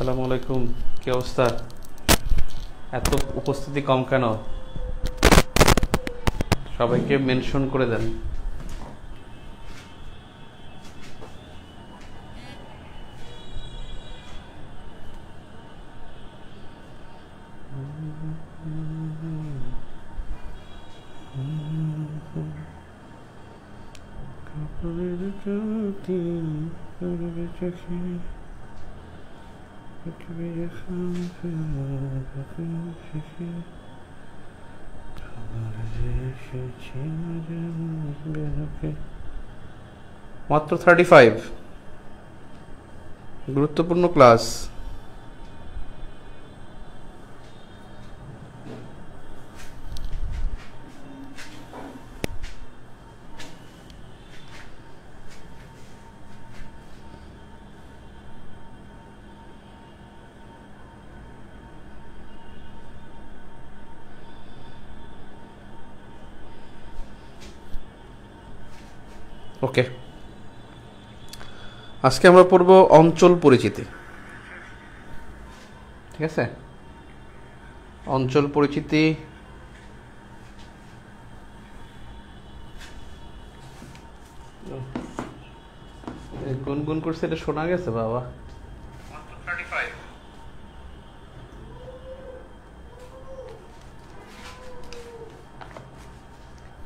আসসালামু আলাইকুম। কি অবস্থা? এত উপস্থিতি কম কেন? সবাইকে মেনশন করে দেন। মাত্র 35 গুরুত্বপূর্ণ ক্লাস। ওকে, আজকে আমরা পড়ব অঞ্চল পরিচিতি। ঠিক আছে, অঞ্চল পরিচিতি। গুনগুন করছে, এটা শোনা গেছে বাবা?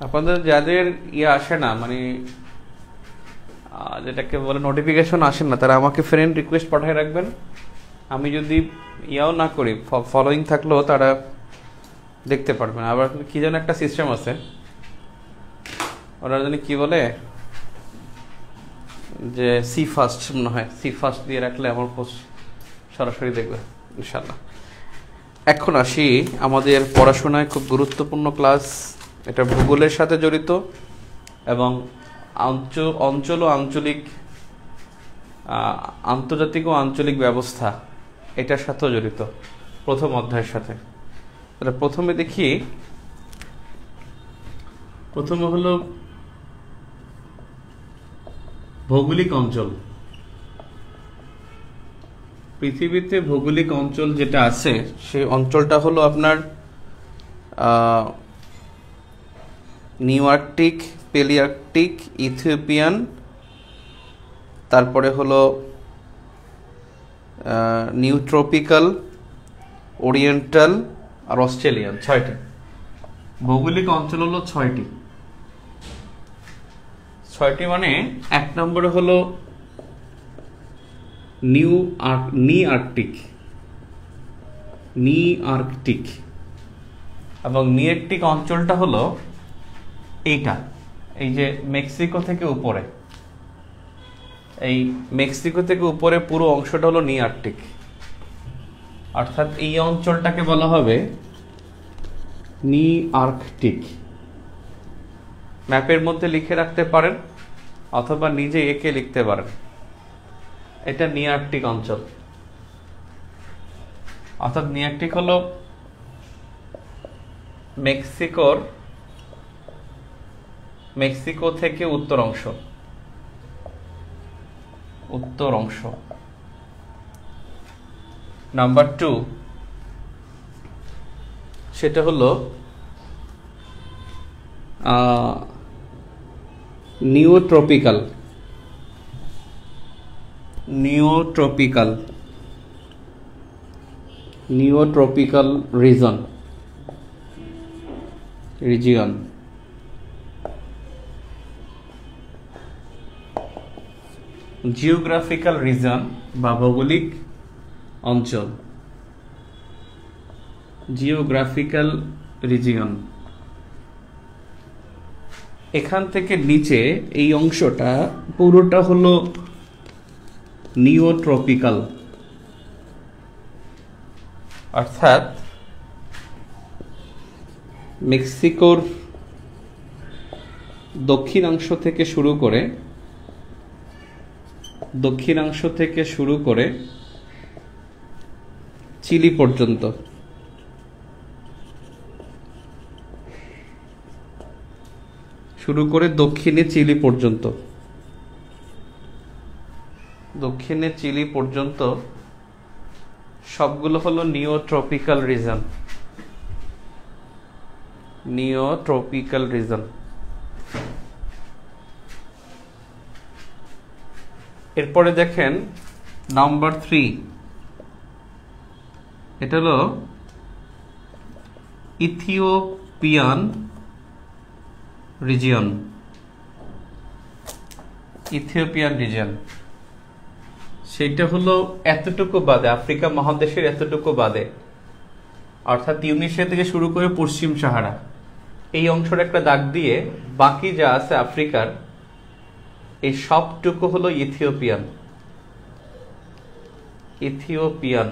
আপনাদের যাদের আসে না, মানে যেটাকে বলে নোটিফিকেশন আসে না, তারা আমাকে ফ্রেন্ড রিকোয়েস্ট পাঠিয়ে রাখবেন। আমি যদি না করি, ফলোইং থাকলেও তারা দেখতে পারবেন। আবার কি যেন একটা সিস্টেম আছে, ওরা জানি কি বলে, যে সি ফার্স্ট মনে হয়, সি ফার্স্ট দিয়ে রাখলে আমার পোস্ট সরাসরি দেখবে ইনশাল্লাহ। এখন আসি আমাদের পড়াশোনায় খুব গুরুত্বপূর্ণ ক্লাস। এটা ভূগোলের সাথে জড়িত এবং অঞ্চল ও আঞ্চলিক, আন্তর্জাতিক ও আঞ্চলিক ব্যবস্থা এটার সাথেও জড়িত, প্রথম অধ্যায়ের সাথে। তাহলে প্রথমে দেখি, প্রথমে হলো ভৌগোলিক অঞ্চল। পৃথিবীতে ভৌগোলিক অঞ্চল যেটা আছে, সেই অঞ্চলটা হলো আপনার নিউ আর্কটিক, পেলিআর্কটিক, ইথিওপিয়ান, তারপরে হলো নিউ ট্রপিক্যাল, ওরিয়েন্টাল আর অস্ট্রেলিয়ান। 6টি ভৌগোলিক অঞ্চল হলো 6টি। 6টি মানে 1 নম্বরে হলো নি আর্কটিক, এবং নিআর্কটিক অঞ্চলটা হলো এইটা, এই যে মেক্সিকো থেকে উপরে, এই মেক্সিকো থেকে উপরে পুরো অংশটা হলো নিআর্কটিক। অর্থাৎ এই অঞ্চলটাকে বলা হবে নিআর্কটিক। ম্যাপের মধ্যে লিখে রাখতে পারেন অথবা নিজে এঁকে লিখতে পারেন। এটা নিআর্কটিক অঞ্চল। অর্থাৎ নিআর্কটিক হলো মেক্সিকো থেকে উত্তর অংশ। নাম্বার 2, সেটা হলো নিওট্রপিক্যাল রিজিয়ন। জিওগ্রাফিক্যাল রিজন বা ভৌগোলিক অঞ্চল, জিওগ্রাফিক্যাল রিজিয়ন। এখান থেকে নিচে এই অংশটা পুরোটা হলো নিওট্রপিক্যাল। অর্থাৎ মেক্সিকোর দক্ষিণাংশ থেকে শুরু করে চিলি পর্যন্ত, দক্ষিণে চিলি পর্যন্ত সবগুলো হলো নিওট্রপিক্যাল রিজন। নিওট্রপিক্যাল রিজন। এরপরে দেখেন নাম্বার 3, এটা হলো ইথিওপিয়ান রিজিয়ন। ইথিওপিয়ান রিজিয়ন সেটা হলো এতটুকু বাদে, আফ্রিকা মহাদেশের এতটুকু বাদে, অর্থাৎ তিউনিসিয়া থেকে শুরু করে পশ্চিম সাহারা এই অংশের একটা দাগ দিয়ে বাকি যা আছে আফ্রিকার এই সবটুকু হলো ইথিওপিয়ান। Ethiopian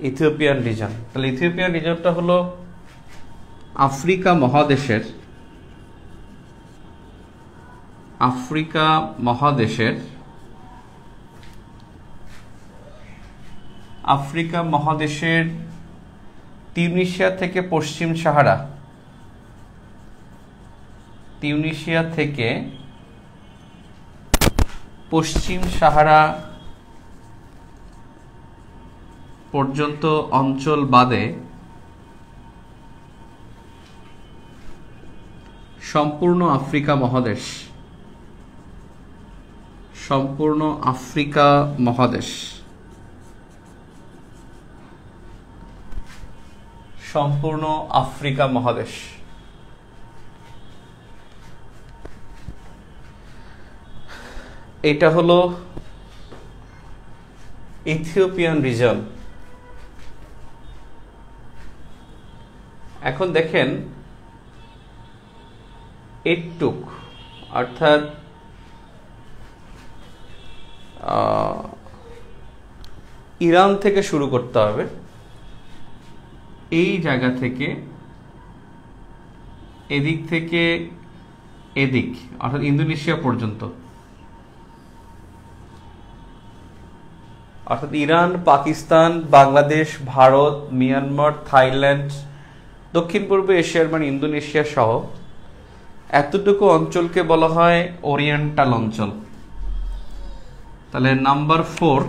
Ethiopian reason. তাহলে ইথিওপিয়ান রিজনটা হলো আফ্রিকা মহাদেশের আফ্রিকা মহাদেশের তিউনিসিয়া থেকে পশ্চিম সাহারা, তিউনিসিয়া থেকে পশ্চিম সাহারা পর্যন্ত অঞ্চল বাদে সম্পূর্ণ আফ্রিকা মহাদেশ, সম্পূর্ণ আফ্রিকা মহাদেশ, সম্পূর্ণ আফ্রিকা মহাদেশ। এটা হলো ইথিওপিয়ান রিজন। এখন দেখেন এইটুক, অর্থাৎ ইরান থেকে শুরু করতে হবে, এই জায়গা থেকে এদিক থেকে এদিক, অর্থাৎ ইন্দোনেশিয়া পর্যন্ত, অর্থাৎ Iran, Pakistan, Bangladesh, Bharat, Myanmar, Thailand, দক্ষিণ পূর্ব এশিয়ার মানে ইন্দোনেশিয়া সহ এতটুকু অঞ্চলকে বলা হয় ওরিয়েন্টাল অঞ্চল। তাহলে নাম্বার 4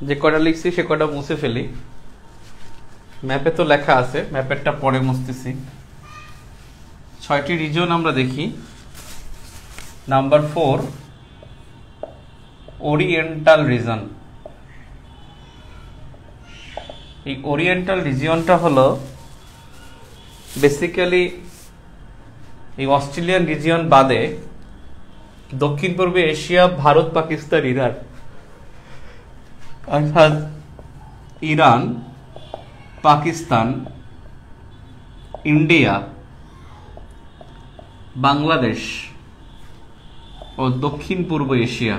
যে কটা লিখছি সে কটা মুছে ফেলি। ম্যাপে তো লেখা আছে, ম্যাপেরটা পরে মুছতেছি। 6টি রিজন আমরা দেখি। Number 4 oriental reason. এই ওরিয়েন্টাল রিজিয়নটা হলো বেসিক্যালি এই অস্ট্রেলিয়ান রিজিয়ন বাদে দক্ষিণ পূর্ব এশিয়া, ভারত, পাকিস্তান, ইরান, অর্থাৎ ইরান, পাকিস্তান, ইন্ডিয়া, বাংলাদেশ ও দক্ষিণ পূর্ব এশিয়া,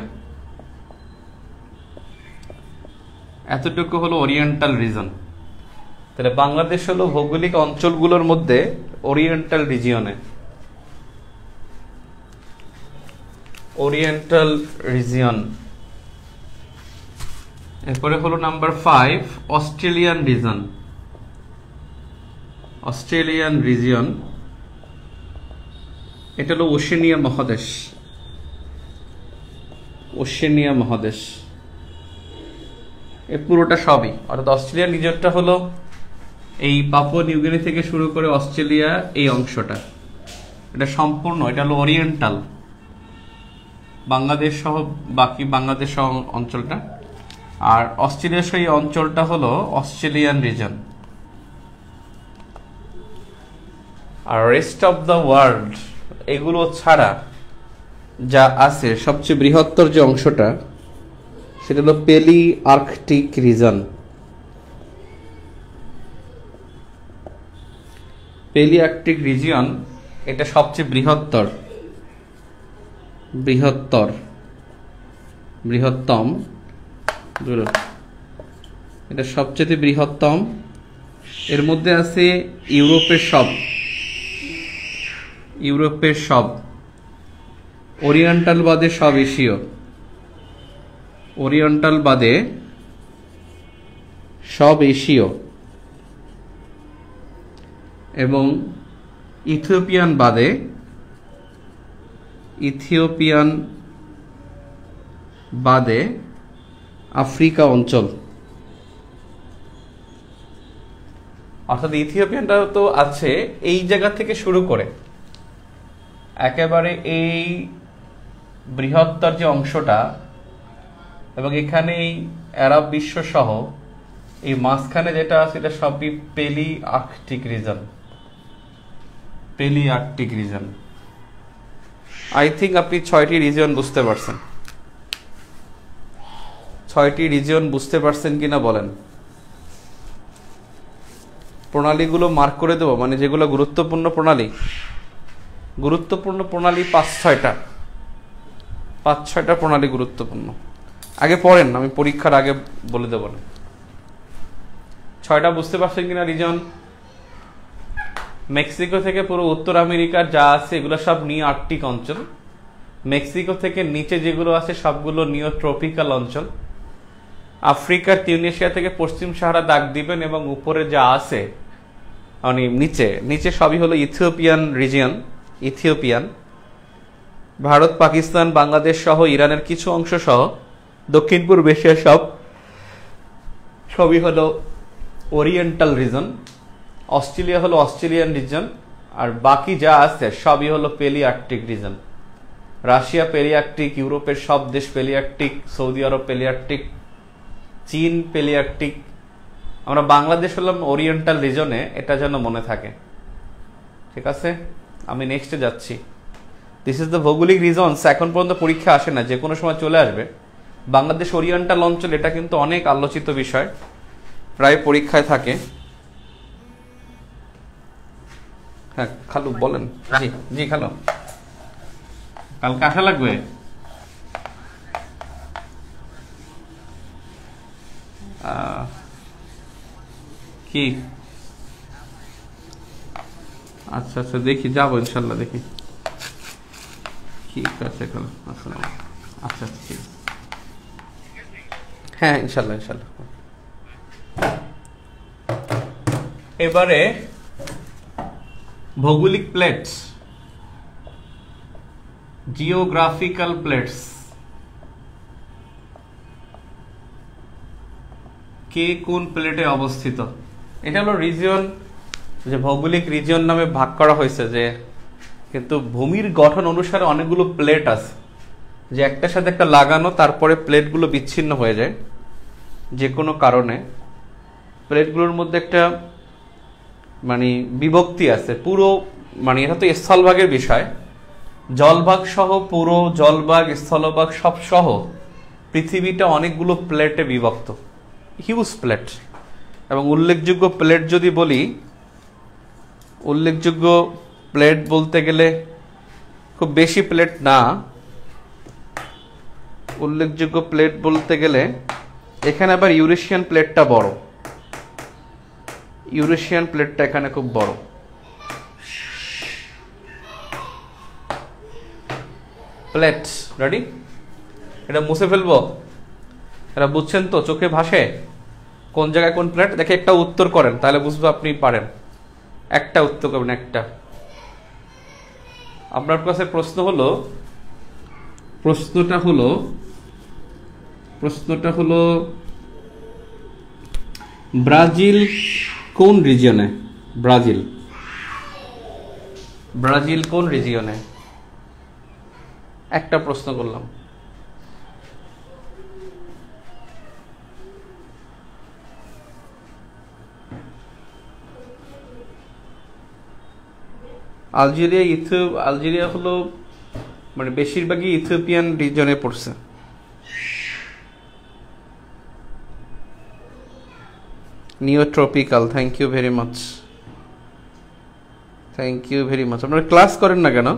এতটুকু হলো ওরিয়েন্টাল রিজন। তাহলে বাংলাদেশ হলো ভৌগোলিক অঞ্চলগুলোর মধ্যে ওরিয়েন্টাল রিজিয়নে, ওরিয়েন্টাল রিজিয়ন। এরপরে হলো number 5 Australian reason. Australian region এটা হলো ওশেনিয়া মহাদেশ, ওশেনিয়া মহাদেশ। এ পুরোটা সবই, অর্থাৎ অস্ট্রেলিয়ান রিজনটা হলো এই পাপুয়া নিউগিনি থেকে শুরু করে অস্ট্রেলিয়া এই অংশটা, এটা সম্পূর্ণ, এটা হলো ওরিয়েন্টাল, বাংলাদেশ সহ বাকি বাংলাদেশ সহ অঞ্চলটা। আর অস্ট্রেলিয়া সহ এই অঞ্চলটা হলো অস্ট্রেলিয়ান রিজন। আর রেস্ট অফ দ্য ওয়ার্ল্ড এগুলো ছাড়া যা আছে সবচেয়ে বৃহত্তর যে অংশটা সেটা হলো পেলি আর্কটিক রিজন। পেলি আর্কটিক রিজিয়ন এটা সবচেয়ে বৃহত্তর, বৃহত্তম, এটা সবচেয়ে বৃহত্তম। এর মধ্যে আছে ইউরোপের সব, ওরিয়েন্টাল বাদে সব এশীয়, ওরিয়েন্টাল বাদে সব এশীয়, এবং ইথিওপিয়ান বাদে, ইথিওপিয়ান বাদে আফ্রিকা অঞ্চল, অর্থাৎ ইথিওপিয়ানটা তো আছে এই জায়গা থেকে শুরু করে একেবারে এই বৃহত্তর যে অংশটা এবং এখানে এই আরব বিশ্ব সহ এই মাঝখানে যেটা আছে এটা সবই পেলি আর্কটিক রিজন। পেলি আর্কটিক রিজন। আই থিঙ্ক আপনি 6টি রিজন বুঝতে পারছেন। 6টি রিজন বুঝতে পারছেন কিনা বলেন। প্রণালীগুলো মার্ক করে দেবো, মানে যেগুলো গুরুত্বপূর্ণ প্রণালী, গুরুত্বপূর্ণ প্রণালী 5-6টা প্রণালী গুরুত্বপূর্ণ। আগে পড়েন, আমি পরীক্ষার আগে বলে দেবো না। 6টা বুঝতে পারছেন কিনা রিজন? মেক্সিকো থেকে পুরো উত্তর আমেরিকার যা আছে এগুলো সব নিও আর্কটিক অঞ্চল। মেক্সিকো থেকে নিচে যেগুলো আছে সবগুলো নিও ট্রপিক্যাল অঞ্চল। আফ্রিকার তিউনেশিয়া থেকে পশ্চিম সাহারা দাগ দিবেন এবং উপরে যা আছে মানে নিচে নিচে সবই হলো Ethiopian region. Ethiopian, Bharat, Pakistan, Bangladesh সহ ইরানের কিছু অংশ সহ দক্ষিণ পূর্ব এশিয়ার সবই হলো ওরিয়েন্টাল রিজন। অস্ট্রেলিয়া হলো অস্ট্রেলিয়ান রিজন, আর বাকি যা আছে সবই হলো পেলি আর্কটিক রিজন। রাশিয়া পেলি আর্কটিক, ইউরোপের সব দেশ পেলি আর্কটিক, সৌদি আরব পেলি আর্কটিক, চীন পেলি আর্কটিক। আমরা বাংলাদেশ হলাম ওরিয়েন্টাল রিজনে, এটা যেন মনে থাকে। ঠিক আছে, আমি নেক্সটে যাচ্ছি। দিস ইজ দ্য ভৌগোলিক রিজনস। এখন পর্যন্ত পরীক্ষা আসে না, যে কোনো সময় চলে আসবে। বাংলাদেশ ওরিয়েন্টাল অঞ্চল, এটা কিন্তু অনেক আলোচিত বিষয়, প্রায় পরীক্ষায় থাকে। হ্যাঁ খালু বলেন। জি জি খালু, কালকে আসা লাগবে। কি আচ্ছা আচ্ছা, দেখি যাবো ইনশাল্লাহ, দেখি ঠিক আছে খালু। আসসালাম। আচ্ছা আচ্ছা ঠিক আছে, হ্যাঁ ইনশাল্লাহ ইনশাল্লাহ। এবারে ভৌগোলিক প্লেটস, জিওগ্রাফিক্যাল প্লেটস। কে কোন প্লেটে অবস্থিত, এটা হলো রিজিয়ন, যে ভৌগোলিক রিজিয়ন নামে ভাগ করা হয়েছে। যে কিন্তু ভূমির গঠন অনুসারে অনেকগুলো প্লেট আছে, যে একটার সাথে একটা লাগানো, তারপরে প্লেটগুলো বিচ্ছিন্ন হয়ে যায় যে কোনো কারণে। প্লেটগুলোর মধ্যে একটা মানে বিভক্তি আছে পুরো, মানে এটা তো স্থলভাগের বিষয়, জলভাগ সহ পুরো জলভাগ স্থলভাগ সব সহ পৃথিবীটা অনেকগুলো প্লেটে বিভক্ত, হিউজ প্লেট। এবং উল্লেখযোগ্য প্লেট যদি বলি, উল্লেখযোগ্য প্লেট বলতে গেলে খুব বেশি প্লেট না, উল্লেখযোগ্য প্লেট বলতে গেলে এখানে আবার ইউরেশিয়ান প্লেটটা বড়, ইউরেশিয়ান প্লেটটা এখানে খুব বড়। প্লেট রেডি, এটা মুছে ফেলবো, এটা বুঝছেন তো, চোখে ভাসে কোন জায়গায় কোন প্লেট। দেখে একটা উত্তর করেন, তাহলে বুঝবো আপনি পারেন। একটা উত্তর করবেন, একটা। আপনার কাছে প্রশ্ন হলো, প্রশ্নটা হলো ব্রাজিল কোন রিজিয়নে? ব্রাজিল কোন রিজিয়নে? একটা প্রশ্ন করলাম। আলজেরিয়া হলো মানে বেশিরভাগই ইথিওপিয়ান রিজনে পড়ছে। Neotropical, thank you very much, thank you very much. আপনারা ক্লাস করেন না কেন?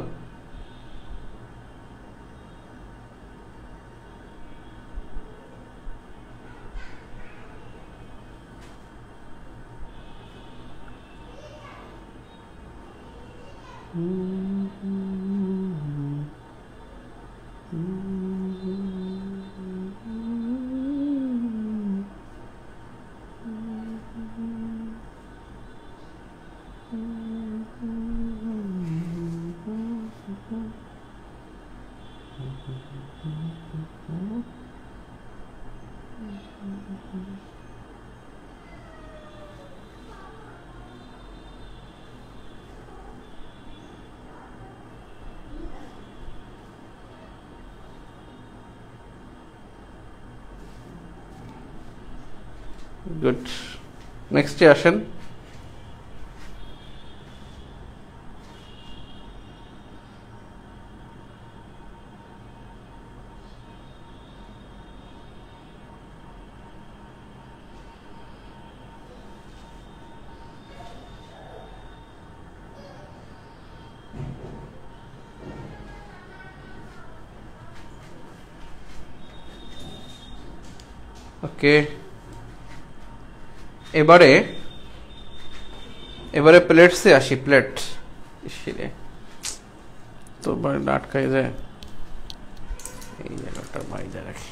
গুড। নেক্সটে আসেন। ওকে, এবারে প্লেটসে আসি। প্লেট ইসিরে তো আটকাই যায়, এই জায়গাটা বাইরে রাখি।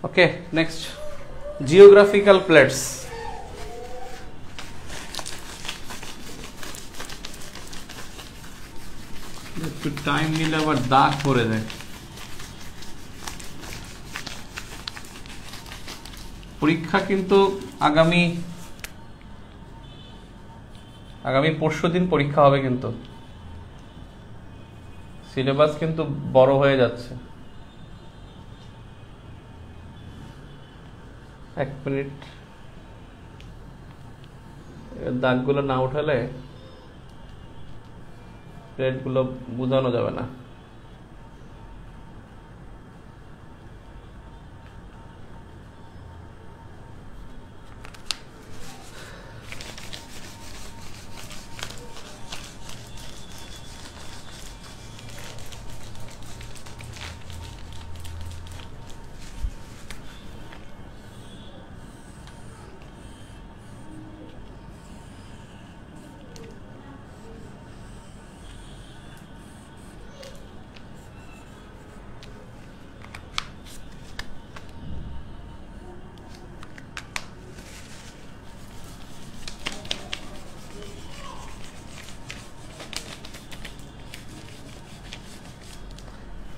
ওকে, নেক্সট জিওগ্রাফিক্যাল প্লেটস। একটু টাইম নিলে আবার দাগ পড়ে যায়। পরীক্ষা কিন্তু আগামী পরশুদিন পরীক্ষা হবে, কিন্তু সিলেবাস কিন্তু বড় হয়ে যাচ্ছে। 1 মিনিট, দাগগুলো না উঠালে প্লেটগুলো বোঝানো যাবে না।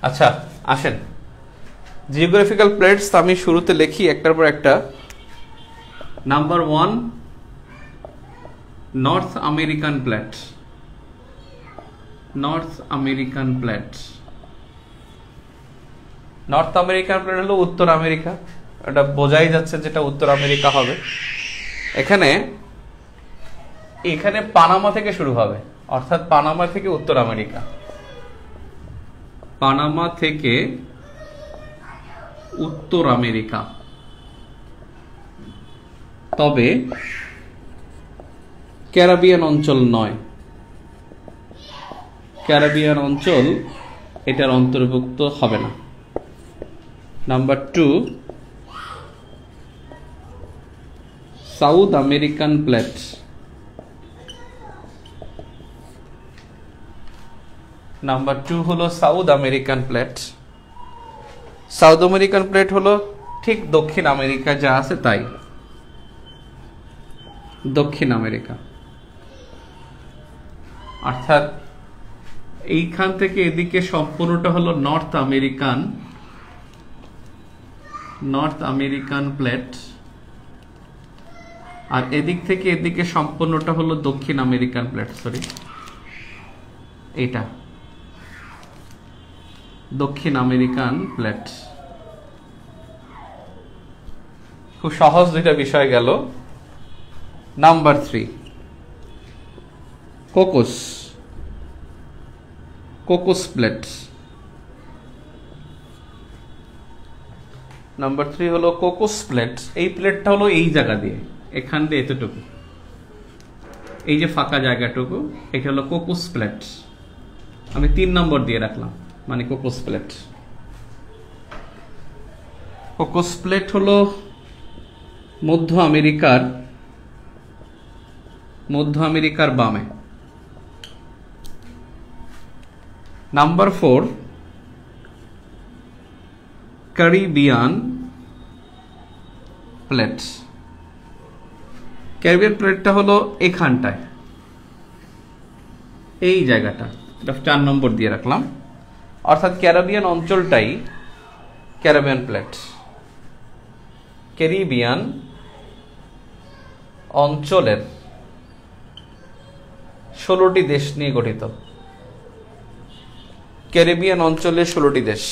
আচ্ছা আসেন, জিওগ্রাফিক্যাল প্লেটস আমি শুরুতে লিখি একটার পর একটা। Number 1, north American plate. North American plate, north American plate হলো উত্তর আমেরিকা। এটা বোঝাই যাচ্ছে যেটা উত্তর আমেরিকা হবে। এখানে পানামা থেকে শুরু হবে, অর্থাৎ পানামা থেকে উত্তর আমেরিকা। পানামা থেকে উত্তর আমেরিকা। তবে ক্যারিবিয়ান অঞ্চল নয়, ক্যারিবিয়ান অঞ্চল এটার অন্তর্ভুক্ত হবে না। Number 2, south American plate. Number 2 হলো south American plate. South American plate হলো ঠিক দক্ষিণ আমেরিকা যা আছে তাই, দক্ষিণ আমেরিকা। অর্থাৎ এইখান থেকে এদিকে সম্পূর্ণটা হলো নর্থ আমেরিকান প্লেট, আর এদিক থেকে এদিকে সম্পূর্ণটা হলো দক্ষিণ আমেরিকান প্লেট। সরি, এটা দক্ষিণ আমেরিকান প্লেট। খুব সহজ দুইটা বিষয় গেল। Number 3, Cocos plate. নাম্বার 3 হলো কোকোস প্লেট। এই প্লেটটা হলো এই জায়গা দিয়ে, এখান দিয়ে এতটুকু, এই যে ফাঁকা জায়গাটুকু, এটা হলো কোকোস প্লেট। আমি 3 নম্বর দিয়ে রাখলাম, মানে কোকোস প্লেট। কোকোস প্লেট হলো মধ্য আমেরিকার বামে। Number 4, Caribbean plate. ক্যারিবিয়ান প্লেটটা হলো এখানটায়, এই জায়গাটা, 4 নম্বর দিয়ে রাখলাম। অর্থাৎ ক্যারিবিয়ান অঞ্চলটাই ক্যারিবিয়ান প্লেট। ক্যারিবিয়ান অঞ্চলের 16টি দেশ নিয়ে গঠিত। ক্যারিবিয়ান অঞ্চলে 16টি দেশ,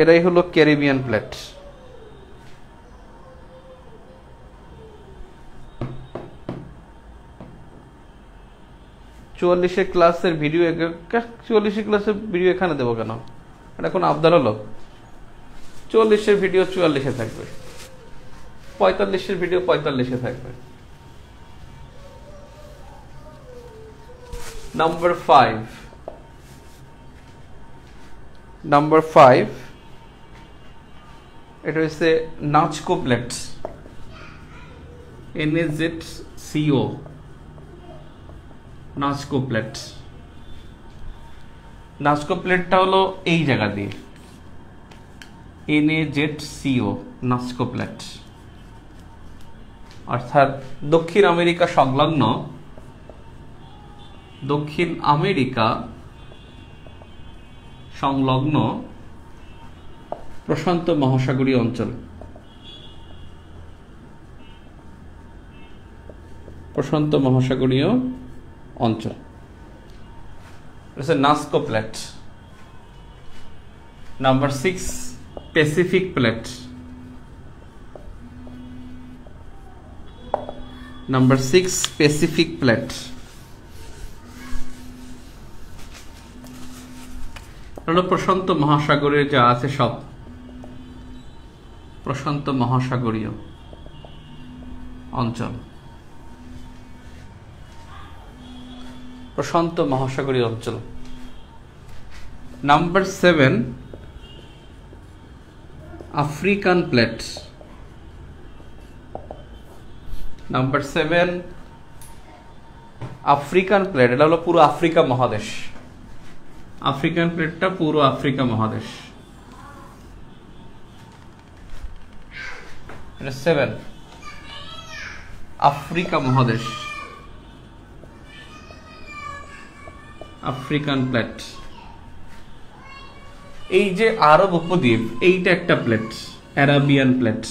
এটাই হলো ক্যারিবিয়ান প্লেট। চুয়াল্লিশের ক্লাসের ভিডিও 44 ক্লাসের ভিডিও এখানে দেবো কেন? এটা কোনো আবদার হলো? 44-এর ভিডিও 44-এ থাকবে, 45-এর ভিডিও 45-এ থাকবে। নাম্বার 5 এটা হচ্ছে নাচকো প্লেট, NaZCO, নাচকো প্লেট। নাচকো প্লেটটা হলো এই জায়গা দিয়ে, NaZCO, নাচকো প্লেট, অর্থাৎ দক্ষিণ আমেরিকা সংলগ্ন, দক্ষিণ আমেরিকা সংলগ্ন প্রশান্ত মহাসাগরীয় অঞ্চল, প্রশান্ত মহাসাগরীয় অঞ্চল, Nazca plate. Number 6 Pacific plate. Number 6 Pacific plate হলো প্রশান্ত মহাসাগরের যা আছে সব, প্রশান্ত মহাসাগরীয় অঞ্চল, প্রশান্ত মহাসাগরীয় অঞ্চল। Number 7 African plate. Number 7 African plate, এটা হলো পুরো আফ্রিকা মহাদেশ। আফ্রিকান প্লেটটা পুরো আফ্রিকা মহাদেশ। এটা 7 আফ্রিকা মহাদেশ, আফ্রিকান প্লেট। এই যে আরব উপদ্বীপ, এইটা একটা plate, Arabian plate.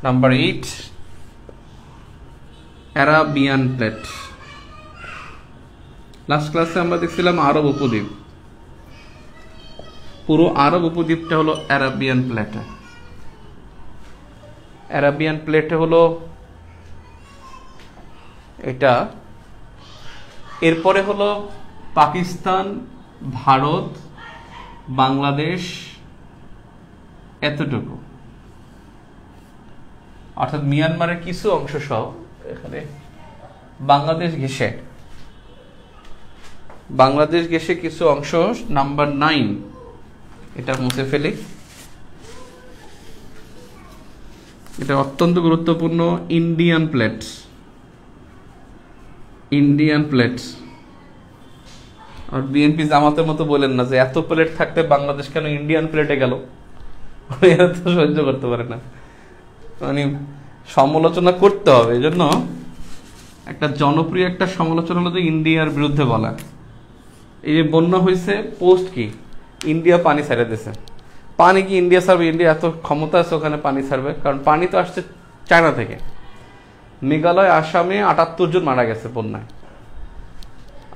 Number 8 Arabian plate. Last ক্লাসে আমরা দেখছিলাম আরব উপদ্বীপ, পুরো আরব উপদ্বীপটা হলো অ্যারাবিয়ান প্লেট। অ্যারাবিয়ান প্লেট হলো এটা। এরপরে হলো পাকিস্তান, ভারত, বাংলাদেশ, এতটুকু, অর্থাৎ মিয়ানমারের কিছু অংশ সহ এখানে বাংলাদেশ ঘেঁষে, বাংলাদেশ ঘেঁষে কিছু অংশ। নাম্বার 9 এটা মুছে ফেলি, এটা অত্যন্ত গুরুত্বপূর্ণ, ইন্ডিয়ান প্লেট। Indian plate. আর বিএনপি জামাতের মতো বলেন না যে এত প্লেট থাকতে বাংলাদেশ কেন ইন্ডিয়ান প্লেটে গেল, এরা তো সহ্য করতে পারে না, মানে সমালোচনা করতে হবে। এই জন্য একটা জনপ্রিয় একটা সমালোচনা হলো যে ইন্ডিয়ার বিরুদ্ধে বলা। এই যে বন্যা হয়েছে, পোস্ট কি ইন্ডিয়া পানি ছেড়ে দিয়েছে। পানি কি ইন্ডিয়া ছাড়বে? ইন্ডিয়া এত ক্ষমতা আছে ওখানে পানি ছাড়বে? কারণ পানি তো আসছে চায়না থেকে। মেঘালয়, আসামে 78 জন মারা গেছে বন্যায়,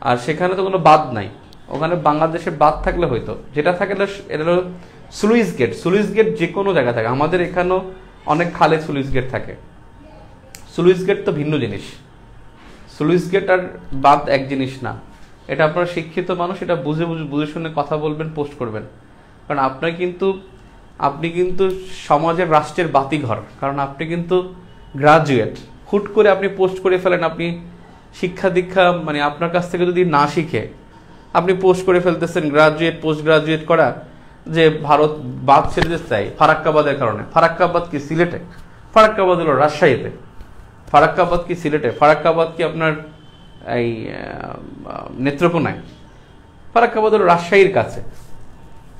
আর সেখানে তো কোনো বাঁধ নাই। ওখানে বাংলাদেশে বাঁধ থাকলে হয়তো, যেটা থাকলে এটা হলো স্লুইস গেট। স্লুইস গেট যে কোনো জায়গায় থাকে, আমাদের এখানেও অনেক খালে স্লুইস গেট থাকে। স্লুইস গেট তো ভিন্ন জিনিস, স্লুইস গেট আর বাঁধ এক জিনিস না। এটা আপনারা শিক্ষিত মানুষ, এটা বুঝে শুনে কথা বলবেন, পোস্ট করবেন। কারণ আপনি কিন্তু সমাজের, রাষ্ট্রের বাতিঘর। কারণ আপনি কিন্তু গ্রাজুয়েট, হুট করে আপনি পোস্ট করে ফেলেন। আপনি শিক্ষা দীক্ষা মানে আপনার কাছ থেকে যদি না শিখে আপনি পোস্ট করে ফেলতেছেন, গ্রাজুয়েট, পোস্ট গ্রাজুয়েট করা, যে ভারত বাঁধ ছেড়ে দিতে চাই ফারাক্কাবাদের কারণে। ফারাক্কাবাদ কি সিলেটে? ফারাক্কাবাদ হলো রাজশাহীতে। ফারাক্কাবাদ কি সিলেটে? ফারাক্কাবাদ কি আপনার এই নেত্রকোনায়? ফারাক্কাবাদ হলো রাজশাহীর কাছে,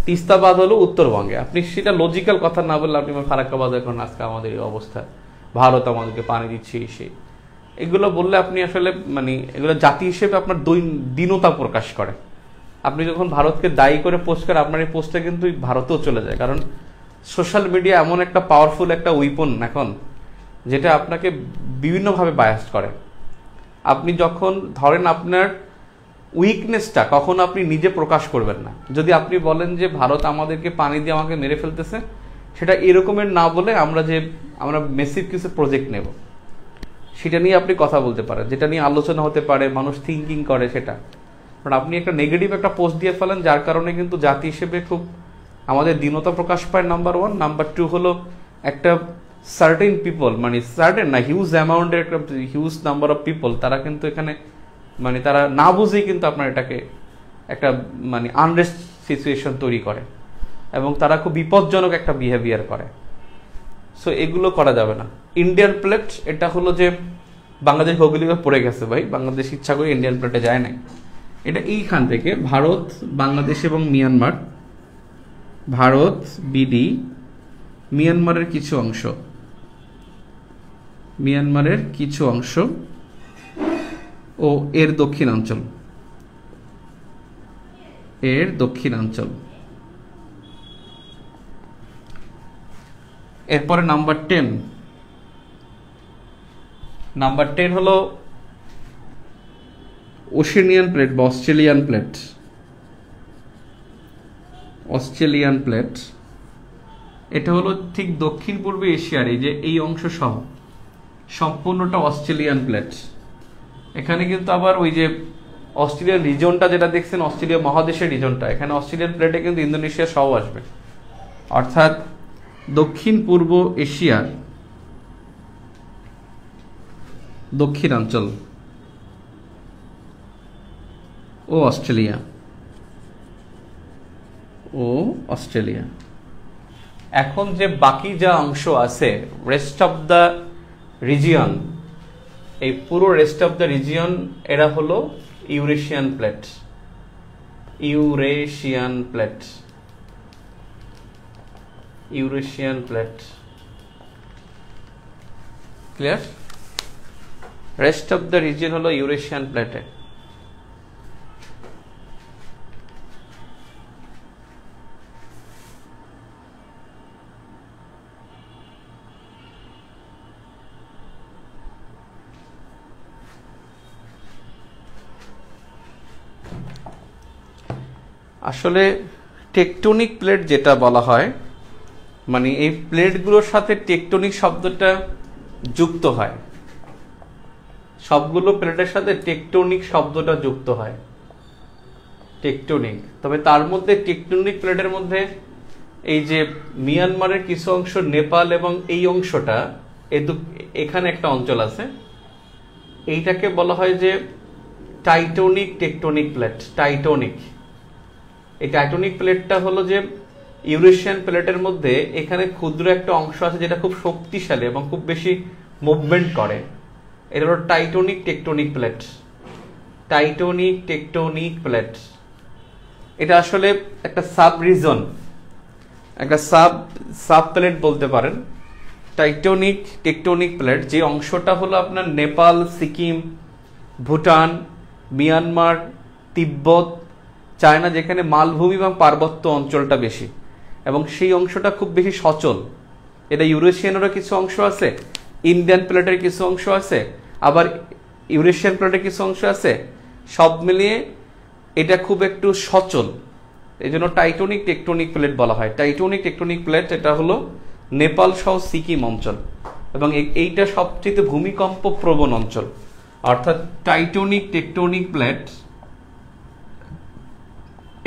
তিস্তাবাদ হলো উত্তরবঙ্গে। আপনি সেটা লজিক্যাল কথা না বললে আপনি ফারাক্কাবাদের কারণে আজকে আমাদের এই অবস্থা, ভারত আমাদেরকে পানি দিচ্ছে, সেই এগুলো বললে আপনি আসলে মানে এগুলো জাতি হিসেবে আপনার দীনতা প্রকাশ করে। আপনি যখন ভারতকে দায়ী করে পোস্ট করেন, আপনার এই পোস্টটা কিন্তু ভারতেও চলে যায়। কারণ সোশ্যাল মিডিয়া এমন একটা পাওয়ারফুল একটা উইপন এখন, যেটা আপনাকে বিভিন্নভাবে বায়াস করে। আপনি যখন ধরেন আপনার উইকনেসটা কখনো আপনি নিজে প্রকাশ করবেন না। যদি আপনি বলেন যে ভারত আমাদেরকে পানি দিয়ে আমাকে মেরে ফেলতেছে, সেটা এরকমের না বলে আমরা মেসিভ কিছু প্রজেক্ট নেব, সেটা নিয়ে আপনি কথা বলতে পারেন, যেটা নিয়ে আলোচনা হতে পারে, মানুষ থিঙ্কিং করে সেটা। বাট আপনি একটা নেগেটিভ একটা পোস্ট দিয়ে ফেলেন, যার কারণে কিন্তু জাতি হিসেবে খুব আমাদের দীনতা প্রকাশ পায়, নাম্বার 1। নাম্বার 2 হলো একটা সার্টেন পিপল, মানে সার্টেন না, হিউজ অ্যামাউন্টের একটা হিউজ নাম্বার অফ পিপল, তারা কিন্তু এখানে মানে তারা না বুঝেই কিন্তু আপনার এটাকে একটা মানে আনরেস্ট সিচুয়েশন তৈরি করে, এবং তারা খুব বিপজ্জনক একটা বিহেভিয়ার করে। সো এগুলো করা যাবে না। ইন্ডিয়ান প্লেট, এটা হলো যে বাংলাদেশ ভৌগোলিকভাবে পড়ে গেছে ভাই, বাংলাদেশ ইচ্ছা করে ইন্ডিয়ান প্লেটে যায় নাই। এটা এইখান থেকে ভারত, বাংলাদেশ এবং মিয়ানমার, ভারত বিডি মিয়ানমারের কিছু অংশ, মিয়ানমারের কিছু অংশ ও এর দক্ষিণাঞ্চল, এর দক্ষিণাঞ্চল। এরপরে নাম্বার 10, নাম্বার 10 হলো ওশেনিয়ান প্লেট বা অস্ট্রেলিয়ান প্লেট, অস্ট্রেলিয়ান প্লেট। এটা হলো ঠিক দক্ষিণ পূর্ব এশিয়ার এই যে এই অংশ সহ সম্পূর্ণটা অস্ট্রেলিয়ান প্লেট। এখানে কিন্তু আবার ওই যে অস্ট্রেলিয়ান রিজনটা যেটা দেখছেন, অস্ট্রেলিয়া মহাদেশের রিজনটা, এখানে অস্ট্রেলিয়ান প্লেটে কিন্তু ইন্দোনেশিয়া সহ আসবে, অর্থাৎ দক্ষিণ পূর্ব এশিয়ার দক্ষিণাঞ্চল ও অস্ট্রেলিয়া, ও অস্ট্রেলিয়া। এখন যে বাকি যা অংশ আছে, রেস্ট অফ দ্য রিজিয়ন, এই পুরো রেস্ট অফ দ্য রিজিয়ন এরা হলো Eurasian plate, Eurasian plate, Eurasian plate. Clear? Rest of the region হলো ইউরেশিয়ান প্লেটে। আসলে টেকটনিক প্লেট যেটা বলা হয়, মানে এই প্লেটগুলোর সাথে টেকটনিক শব্দটা যুক্ত হয়, সবগুলো প্লেটের সাথে টেকটনিক শব্দটা যুক্ত হয়, টেকটনিক। তবে তার মধ্যে টেকটনিক প্লেটের মধ্যে এই যে মিয়ানমারের কিছু অংশ, নেপাল এবং এই অংশটা, এখানে একটা অঞ্চল আছে, এইটাকে বলা হয় যে টাইটনিক টেকটনিক প্লেট, টাইটনিক। এই টাইটনিক প্লেটটা হলো যে ইউরেশিয়ান প্লেটের মধ্যে এখানে ক্ষুদ্র একটা অংশ আছে যেটা খুব শক্তিশালী এবং খুব বেশি মুভমেন্ট করে, এটা হলো Titanic tectonic plate, Titanic tectonic plate. এটা আসলে একটা সাব রিজন, একটা সাব প্লেট বলতে পারেন। টাইটনিক টেকটনিক প্লেট যে অংশটা হলো আপনার নেপাল, সিকিম, ভুটান, মিয়ানমার, তিব্বত, চায়না, যেখানে মালভূমি এবং পার্বত্য অঞ্চলটা বেশি, এবং সেই অংশটা খুব বেশি সচল। এটা ইউরেশিয়ানেরও কিছু অংশ আছে, ইন্ডিয়ান প্লেটের কিছু অংশ আছে, আবার ইউরেশিয়ান প্লেটের কিছু অংশ আছে, সব মিলিয়ে এটা খুব একটু সচল, এই জন্য টাইটনিক টেকটনিক প্লেট বলা হয়। টাইটনিক টেকটনিক প্লেট এটা হলো নেপাল সহ সিকিম অঞ্চল, এবং এইটা সবচেয়ে ভূমিকম্প প্রবণ অঞ্চল, অর্থাৎ টাইটনিক টেকটনিক প্লেট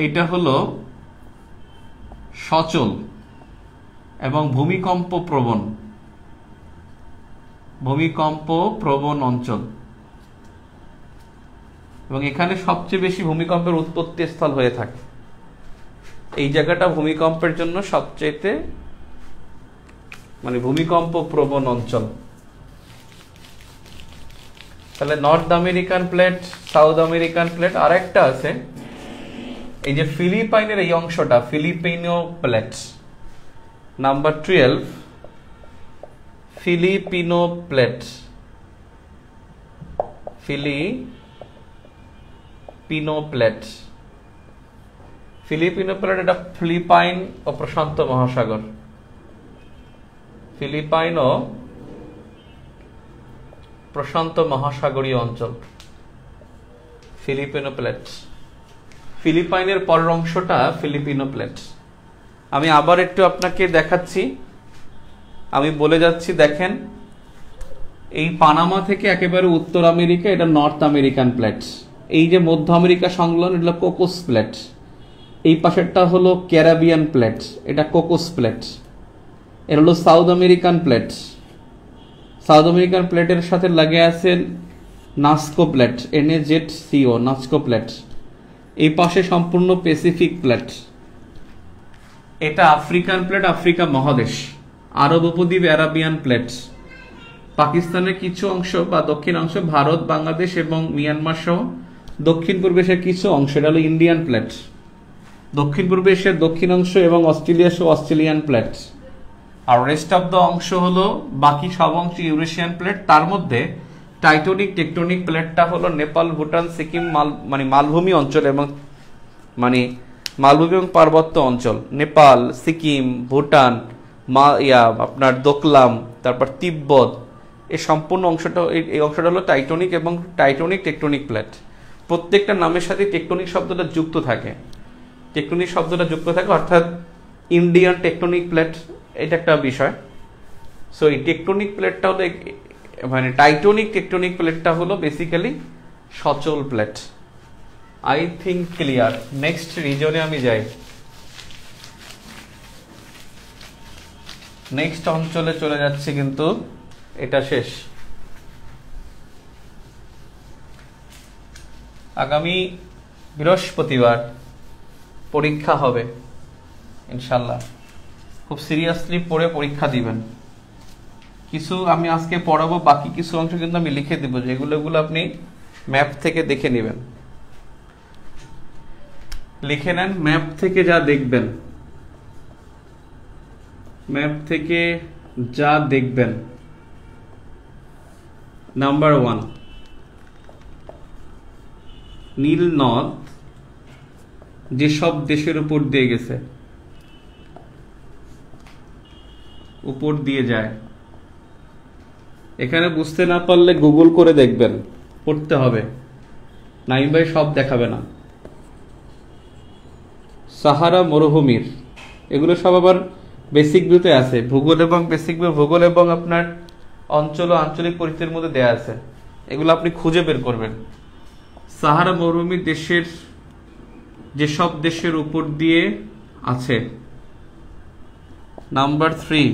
এটা হলো সচল এবং ভূমিকম্প প্রবণ অঞ্চল, এবং এখানে সবচেয়ে বেশি ভূমিকম্পের উৎপত্তি স্থল হয়ে থাকে। এই জায়গাটা ভূমিকম্পের জন্য সবচেয়ে মানে ভূমিকম্প প্রবণ অঞ্চল। তাহলে North American plate, South American plate, আর একটা আছে এই যে ফিলিপাইনের এই অংশটা, Filipino plate. Number 12 Filipino plate, Filipino plate. Filipino plate এটা ফিলিপাইন ও প্রশান্ত মহাসাগর, ফিলিপাইন ও প্রশান্ত মহাসাগরীয় অঞ্চল, ফিলিপিনো প্লেট। ফিলিপাইনের পরের অংশটা ফিলিপিনো প্লেট। আমি আবার একটু আপনাকে দেখাচ্ছি, আমি বলে যাচ্ছি, দেখেন এই পানামা থেকে একেবারে উত্তর আমেরিকা, এটা নর্থ আমেরিকান প্লেট। এই যে মধ্য আমেরিকা সংলগ্ন, এটা কোকোস প্লেট। এই পাশেরটা হলো ক্যারিবিয়ান প্লেট, এটা কোকোস প্লেট। এটা হলো south American plate. South American প্লেটের সাথে লাগে আছে নাস্কো প্লেট, NaZCO, নাস্কো প্লেট। এই পাশে সম্পূর্ণ প্যাসিফিক প্লেট। এটা আফ্রিকান প্লেট, আফ্রিকা মহাদেশ। আরব উপদ্বীপ অ্যারাবিয়ান প্লেট। পাকিস্তানের কিছু অংশ বা দক্ষিণ অংশ, ভারত, বাংলাদেশ এবং মিয়ানমার সহ দক্ষিণ পূর্ব এশিয়ার কিছু অংশ, এটা হলো ইন্ডিয়ান প্লেট। দক্ষিণ পূর্ব এশিয়ার দক্ষিণ অংশ এবং অস্ট্রেলিয়া সহ অস্ট্রেলিয়ান প্লেট। আর রেস্ট অফ দ্য অংশ হলো বাকি সব অংশ ইউরেশিয়ান প্লেট। তার মধ্যে টাইটোনিক টেকটোনিক প্লেটটা হলো নেপাল, ভুটান, সিকিম, মালভূমি অঞ্চল এবং মালভূমি এবং পার্বত্য অঞ্চল, নেপাল, সিকিম, ভুটান, আপনার দোকলাম, তারপর তিব্বত, এই সম্পূর্ণ অংশটা, এই অংশটা হলো টাইটোনিক এবং টাইটোনিক টেকটোনিক প্লেট। প্রত্যেকটা নামের সাথে টেকটোনিক শব্দটা যুক্ত থাকে, টেকটোনিক শব্দটা যুক্ত থাকে, অর্থাৎ ইন্ডিয়ান টেকটোনিক প্লেট, এটা একটা বিষয়। সো এই টেকটোনিক প্লেটটা হলো টাইটোনিক টেকটোনিক প্লেটটা হলো বেসিক্যালি সচল plate. I think clear. Next রিজনে আমি যাই। নেক্সট অঞ্চলে চলে যাচ্ছে, কিন্তু এটা শেষ। আগামী বৃহস্পতিবার পরীক্ষা হবে ইনশাল্লাহ। খুব সিরিয়াসলি পড়ে পরীক্ষা দিবেন। কিছু আমি আজকে পড়াবো, বাকি কিছু অংশ কিন্তু আমি লিখে দেব, যেগুলো আপনি ম্যাপ থেকে দেখে নেবেন। লিখে নেন, ম্যাপ থেকে যা দেখবেন, ম্যাপ থেকে যা দেখবেন। নাম্বার 1, নীল নদ যেসব দেশের উপর দিয়ে গেছে, উপর দিয়ে যায়। এখানে বুঝতে না পারলে গুগল করে দেখবেন, পড়তে হবে, নাইম ভাই সব দেখাবে না। সাহারা মরুভূমির, এগুলো সব আবার বেসিক ভিউতে আছে, ভূগোল এবং বেসিক ভিউ, ভূগোল এবং আপনার অঞ্চল ও আঞ্চলিক পরিস্থিতির মধ্যে দেয়া আছে, এগুলো আপনি খুঁজে বের করবেন। সাহারা মরুভূমি দেশের যেসব দেশের উপর দিয়ে আছে। নাম্বার 3,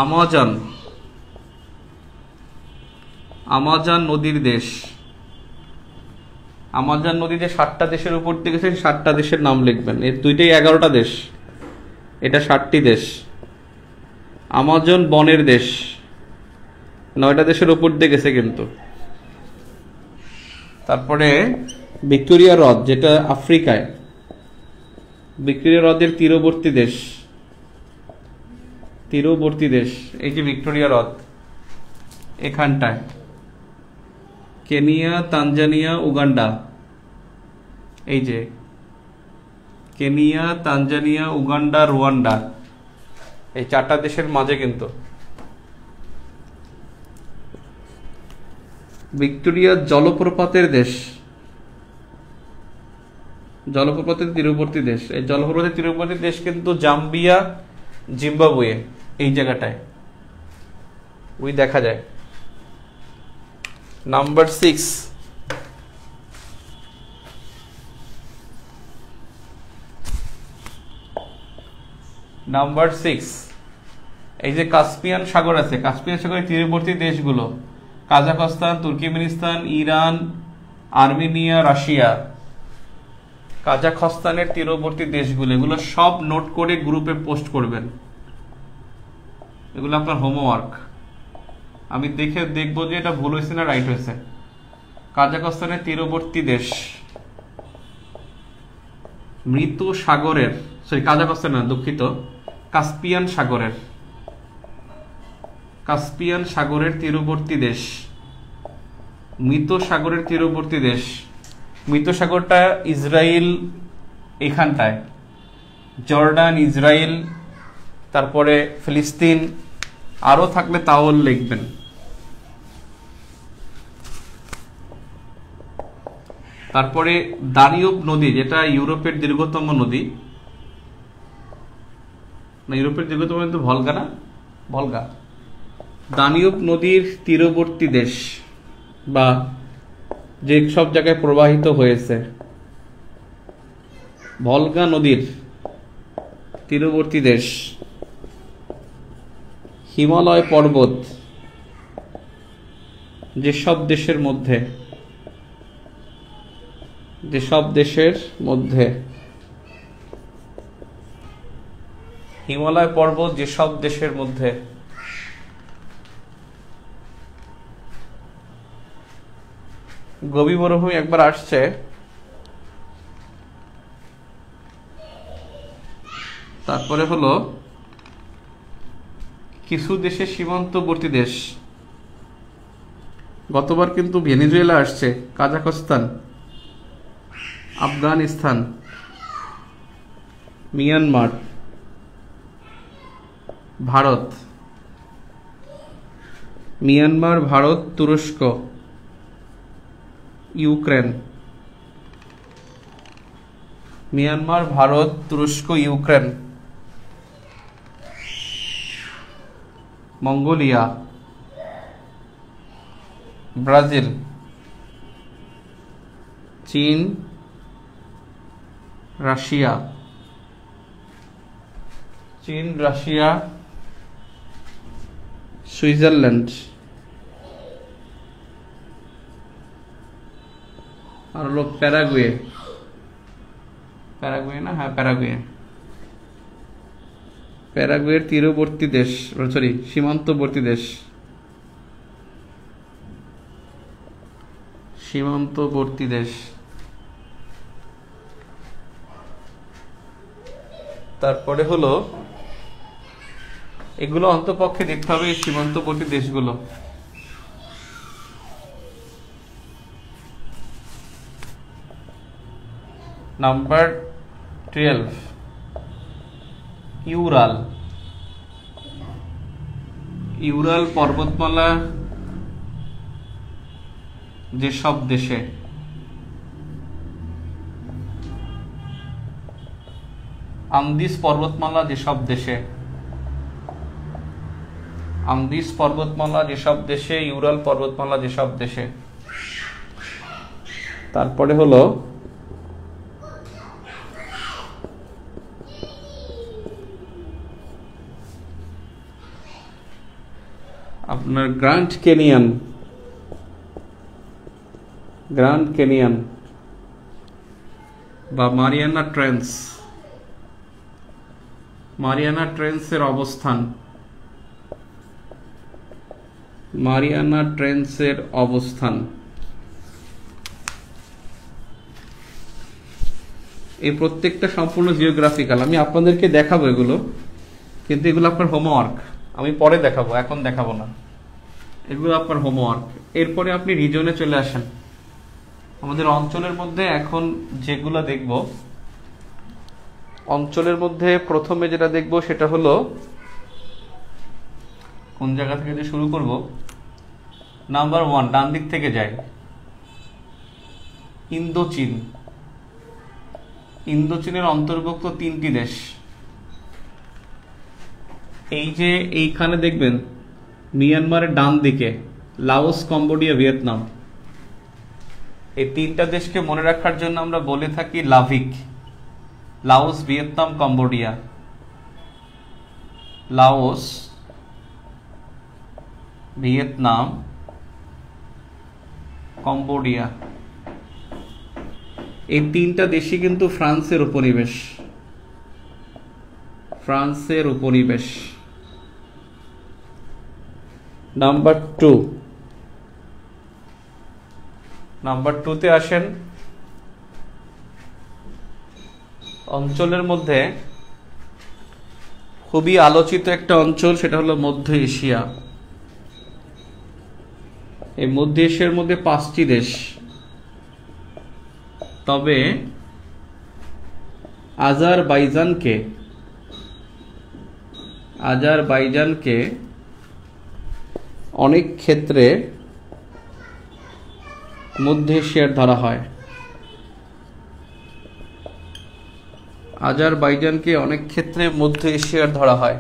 আমাজন, আমাজন নদীর দেশ। আমাজন নদীতে 7টা দেশের উপর দিয়ে গেছে, 7টা দেশের নাম লিখবেন। এর দুইটাই 11টা দেশ, এটা 7টি দেশ। আমাজন বনের দেশ, 9টা দেশের উপর দিয়ে গেছে কিন্তু। তারপরে ভিক্টোরিয়া হ্রদ, যেটা আফ্রিকায়, ভিক্টোরিয়া হ্রদের তীরবর্তী দেশ, তীরবর্তী দেশ, এই যে ভিক্টোরিয়া হ্রদ এখানটায়। কেনিয়া, তানজানিয়া, উগান্ডা, এই যে কেনিয়া, তানজানিয়া, উগান্ডা, রুয়ান্ডা, এই 4টা দেশের মাঝে কিন্তু। ভিক্টোরিয়া জলপ্রপাতের দেশ, জলপ্রপাতের তীরবর্তী দেশ। এই জলপ্রপাতের তীরবর্তী দেশ কিন্তু জাম্বিয়া, জিম্বাবুয়ে, এই জায়গাটায় ওই দেখা যায়। নাম্বার 6, নাম্বার 6, এই যে কাস্পিয়ান সাগর আছে, কাস্পিয়ান সাগরের তীরবর্তী দেশগুলো Kazakhstan, Turkmenistan, Iran, Armenia, Russia. কাজাখস্তানের তীরবর্তী দেশগুলো, এগুলো সব নোট করে গ্রুপে পোস্ট করবেন। এগুলো আপনার হোমওয়ার্ক। আমি দেখবো যে এটা ভুল হয়েছে না রাইট হয়েছে। কাজাখস্তানের তীরবর্তী দেশ, মৃত সাগরের, কাজাখস্তান না, দুঃখিত, কাস্পিয়ান সাগরের, কাস্পিয়ান সাগরের তীরবর্তী দেশ, মৃত সাগরের তীরবর্তী দেশ। মৃত সাগরটা ইসরায়েল এখানটায়, জর্ডান, ইসরায়েল, তারপরে ফিলিস্তিন, আরো থাকলে তাও লিখবেন। তারপরে দানিউব নদী, যেটা ইউরোপের দীর্ঘতম নদী, না ইউরোপের দীর্ঘতম কিন্তু ভলগা, না ভলগা। দানিউব নদীর তীরবর্তী দেশ বা যে সব জায়গায় প্রবাহিত হয়েছে, ভলগা নদীর তীরবর্তী দেশ, হিমালয় পর্বত যেসব দেশের মধ্যে, হিমালয় পর্বত যেসব দেশের মধ্যে, গোবি মরুভূমি একবার আসছে, তারপরে হলো কিছু দেশের সীমান্তবর্তী দেশ, গতবার কিন্তু ভেনেজুয়েলা আসছে, কাজাখস্তান, আফগানিস্তান, মিয়ানমার, ভারত, তুরস্ক, ইউক্রেন, মঙ্গোলিয়া, ব্রাজিল, চীন, রাশিয়া, সুইজারল্যান্ড, আর হলো প্যারাগুয়ে, না, হ্যাঁ প্যারাগুয়ের তীরবর্তী দেশ, সীমান্তবর্তী দেশ, তারপরে হলো এগুলো অন্তপক্ষে দেখতে হবে, এই সীমান্তবর্তী দেশগুলো। নাম্বার 12, ইউরাল পর্বতমালা যেসব দেশে, আন্দিজ পর্বতমালা যেসব দেশে, ইউরাল পর্বতমালা যেসব দেশে। তারপরে হলো আপনার গ্র্যান্ড ক্যানিয়ন বা মারিয়ানা ট্রেন্সের অবস্থান, এই প্রত্যেকটা সম্পূর্ণ জিওগ্রাফিক্যাল। আমি আপনাদেরকে দেখাবো এগুলো, কিন্তু এগুলো আপনার হোমওয়ার্ক, আমি পরে দেখাবো, এখন দেখাবো না, এগুলো আপনার হোমওয়ার্ক। এরপরে আপনি রিজনে চলে আসেন। আমাদের অঞ্চলের মধ্যে এখন যেগুলো দেখব, অঞ্চলের মধ্যে প্রথমে যেটা দেখব সেটা হলো, কোন জায়গা থেকে যে শুরু করব, নাম্বার 1 ডান দিক থেকে যাই, ইন্দোচীনের অন্তর্ভুক্ত 3টি দেশ। এই যে এইখানে দেখবেন মিয়ানমারের ডান দিকে লাওস, কম্বোডিয়া, ভিয়েতনাম, এই 3টা দেশকে মনে রাখার জন্য আমরা বলে থাকি লাভিক, Laos, Vietnam, Cambodia, Laos, Vietnam, Cambodia. এই 3টা দেশই কিন্তু ফ্রান্সের উপনিবেশ। নাম্বার 2তে আসেন। অঞ্চলের মধ্যে খুবই আলোচিত একটা অঞ্চল, সেটা হলো মধ্য এশিয়া। এই মধ্য এশিয়ার মধ্যে 5টি দেশ, তবে আজারবাইজানকে অনেক ক্ষেত্রে মধ্য এশিয়ার ধরা হয়। আজারবাইজানকে অনেক ক্ষেত্রে মধ্য এশিয়ার ধরা হয়।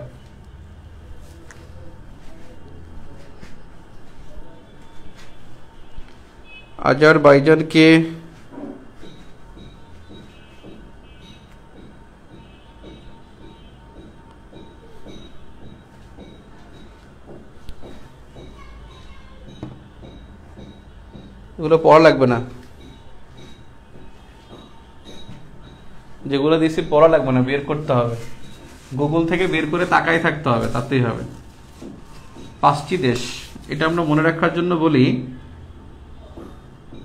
আজারবাইজানকে এগুলো পড়া লাগবে না, যেগুলো দিয়েছি পড়া লাগবে না, বের করতে হবে, গুগল থেকে বের করে তাকাই থাকতে হবে, তাতেই হবে। 5টি দেশ, এটা আমরা মনে রাখার জন্য বলি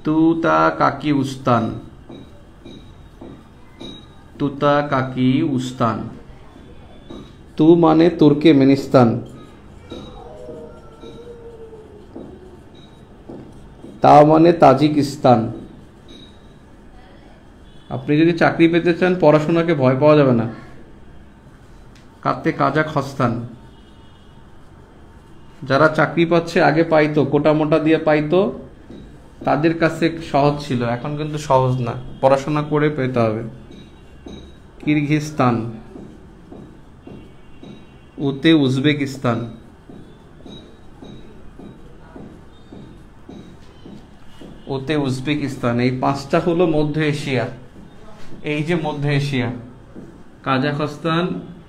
তুতাকাকিউস্তান, তুতাকাকিউস্তান। তু মানে তুর্কমেনিস্তান, তা মানে তাজিকিস্তান। আপনি যদি চাকরি পেতে চান, পড়াশোনাকে ভয় পাওয়া যাবে না। কাজাখস্তান, যারা চাকরি পাচ্ছে, আগে পাইতো কোটা মোটা দিয়ে পাইতো, তাদের কাছে সহজ ছিল, এখন কিন্তু সহজ না, পড়াশোনা করে পেতে হবে। কিরগিজস্তান, ওতে উজবেকিস্তান, ওতে উজবেকিস্তান। এই 5টা হলো মধ্য এশিয়া। এই যে মধ্য Asia, Kazakhstan,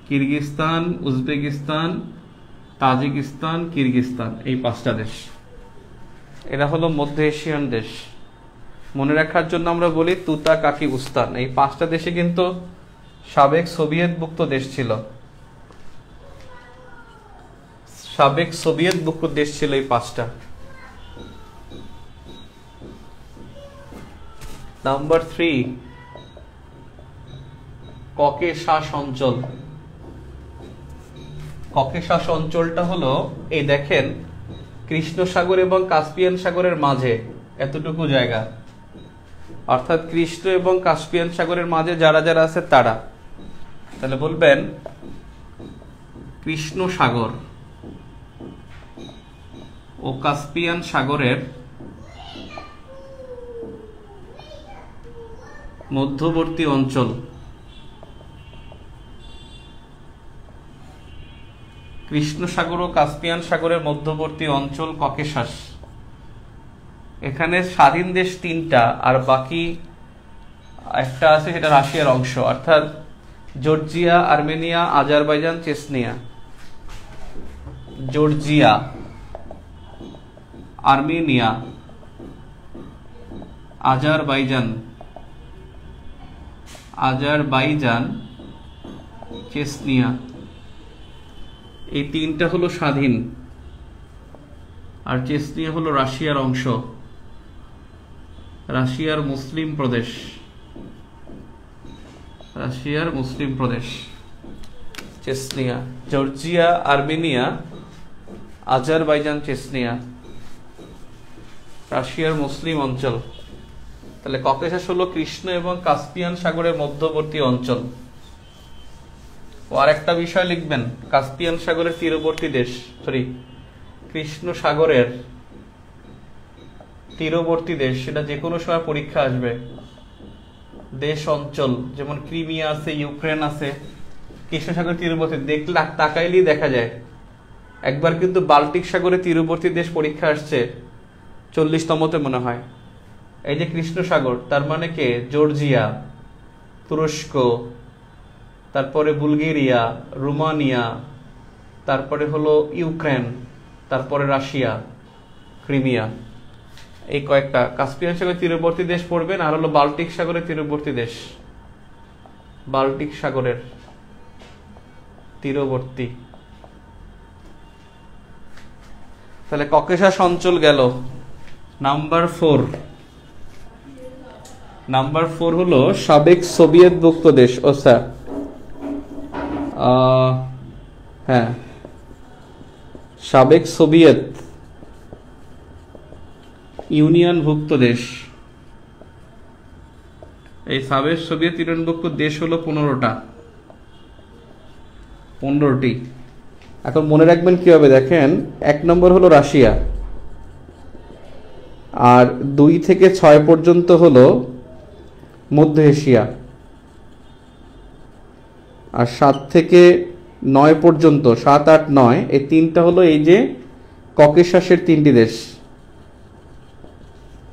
Kyrgyzstan, Uzbekistan, Tajikistan, Kyrgyzstan, এই 5টা দেশ, এরা হলো মধ্য এশিয়ান দেশ। মনে রাখার জন্য আমরা বলি তুতাকাকিউস্তান। এই 5টা দেশে কিন্তু সাবেক সোভিয়েতভুক্ত দেশ ছিল, সাবেক সোভিয়েতভুক্ত দেশ ছিল এই 5টা। নাম্বার 3, ককেশাস অঞ্চল। ককেশাস অঞ্চলটা হলো, এই দেখেন, কৃষ্ণ সাগর এবং কাস্পিয়ান সাগরের মাঝে এতটুকু জায়গা, অর্থাৎ কৃষ্ণ এবং কাস্পিয়ান সাগরের মাঝে যারা যারা আছে তারা। তাহলে বলবেন কৃষ্ণ সাগর ও কাস্পিয়ান সাগরের মধ্যবর্তী অঞ্চল। কৃষ্ণ সাগর ও কাস্পিয়ান সাগরের মধ্যবর্তী অঞ্চল ককেশাস। এখানে স্বাধীন দেশ 3টা, আর বাকি একটা আছে, সেটা রাশিয়ার অংশ, অর্থাৎ Georgia, Armenia, Azerbaijan, Chechnya. Georgia, Armenia, Azerbaijan, Chechnya, এই 3টা হলো স্বাধীন, আর চেচনিয়া হলো রাশিয়ার অংশ, রাশিয়ার মুসলিম প্রদেশ, রাশিয়ার মুসলিম প্রদেশ Chechnya. Georgia, Armenia, Azerbaijan, Chechnya, রাশিয়ার মুসলিম অঞ্চল। তাহলে ককেশাস হলো কৃষ্ণ এবং কাস্পিয়ান সাগরের মধ্যবর্তী অঞ্চল। ও আরেকটা বিষয় লিখবেন, কাস্পিয়ান সাগরের তীরবর্তী দেশ, কৃষ্ণ সাগরের তীরবর্তী দেশ, সেটা যে কোনো সময় পরীক্ষা আসবে। দেশ অঞ্চল, যেমন ক্রিমিয়া আছে, ইউক্রেন আছে, কৃষ্ণ সাগরের তীরবর্তী, দেখলে তাকাইলেই দেখা যায়। একবার কিন্তু বাল্টিক সাগরের তীরবর্তী দেশ পরীক্ষা আসছে, 40তমতে মনে হয়। এই যে কৃষ্ণ সাগর, তার মানে কে? জর্জিয়া, তুরস্ক, তারপরে বুলগেরিয়া, রোমানিয়া, তারপরে হলো ইউক্রেন, তারপরে রাশিয়া, ক্রিমিয়া, এই কয়েকটা কাস্পিয়ান সাগরের তীরবর্তী দেশ পড়বেন। আর হলো বাল্টিক সাগরের তীরবর্তী দেশ, বাল্টিক সাগরের তীরবর্তী। তাহলে ককেশাস অঞ্চল গেল। নাম্বার 4, নাম্বার 4 হলো সাবেক সোভিয়েতভুক্ত দেশ। ও স্যার, হ্যাঁ, সাবেক সোভিয়েত ইউনিয়নভুক্ত দেশ। এই সাবেক সোভিয়েত ইউনিয়নভুক্ত দেশ হলো 15টি। এখন মনে রাখবেন কিভাবে, দেখেন 1 নম্বর হলো রাশিয়া, আর 2 থেকে 6 পর্যন্ত হলো মধ্য এশিয়া, আর 7 থেকে 9 পর্যন্ত 7, 8, 9 এই তিনটা হলো এই যে ককেশাসের 3টি দেশ,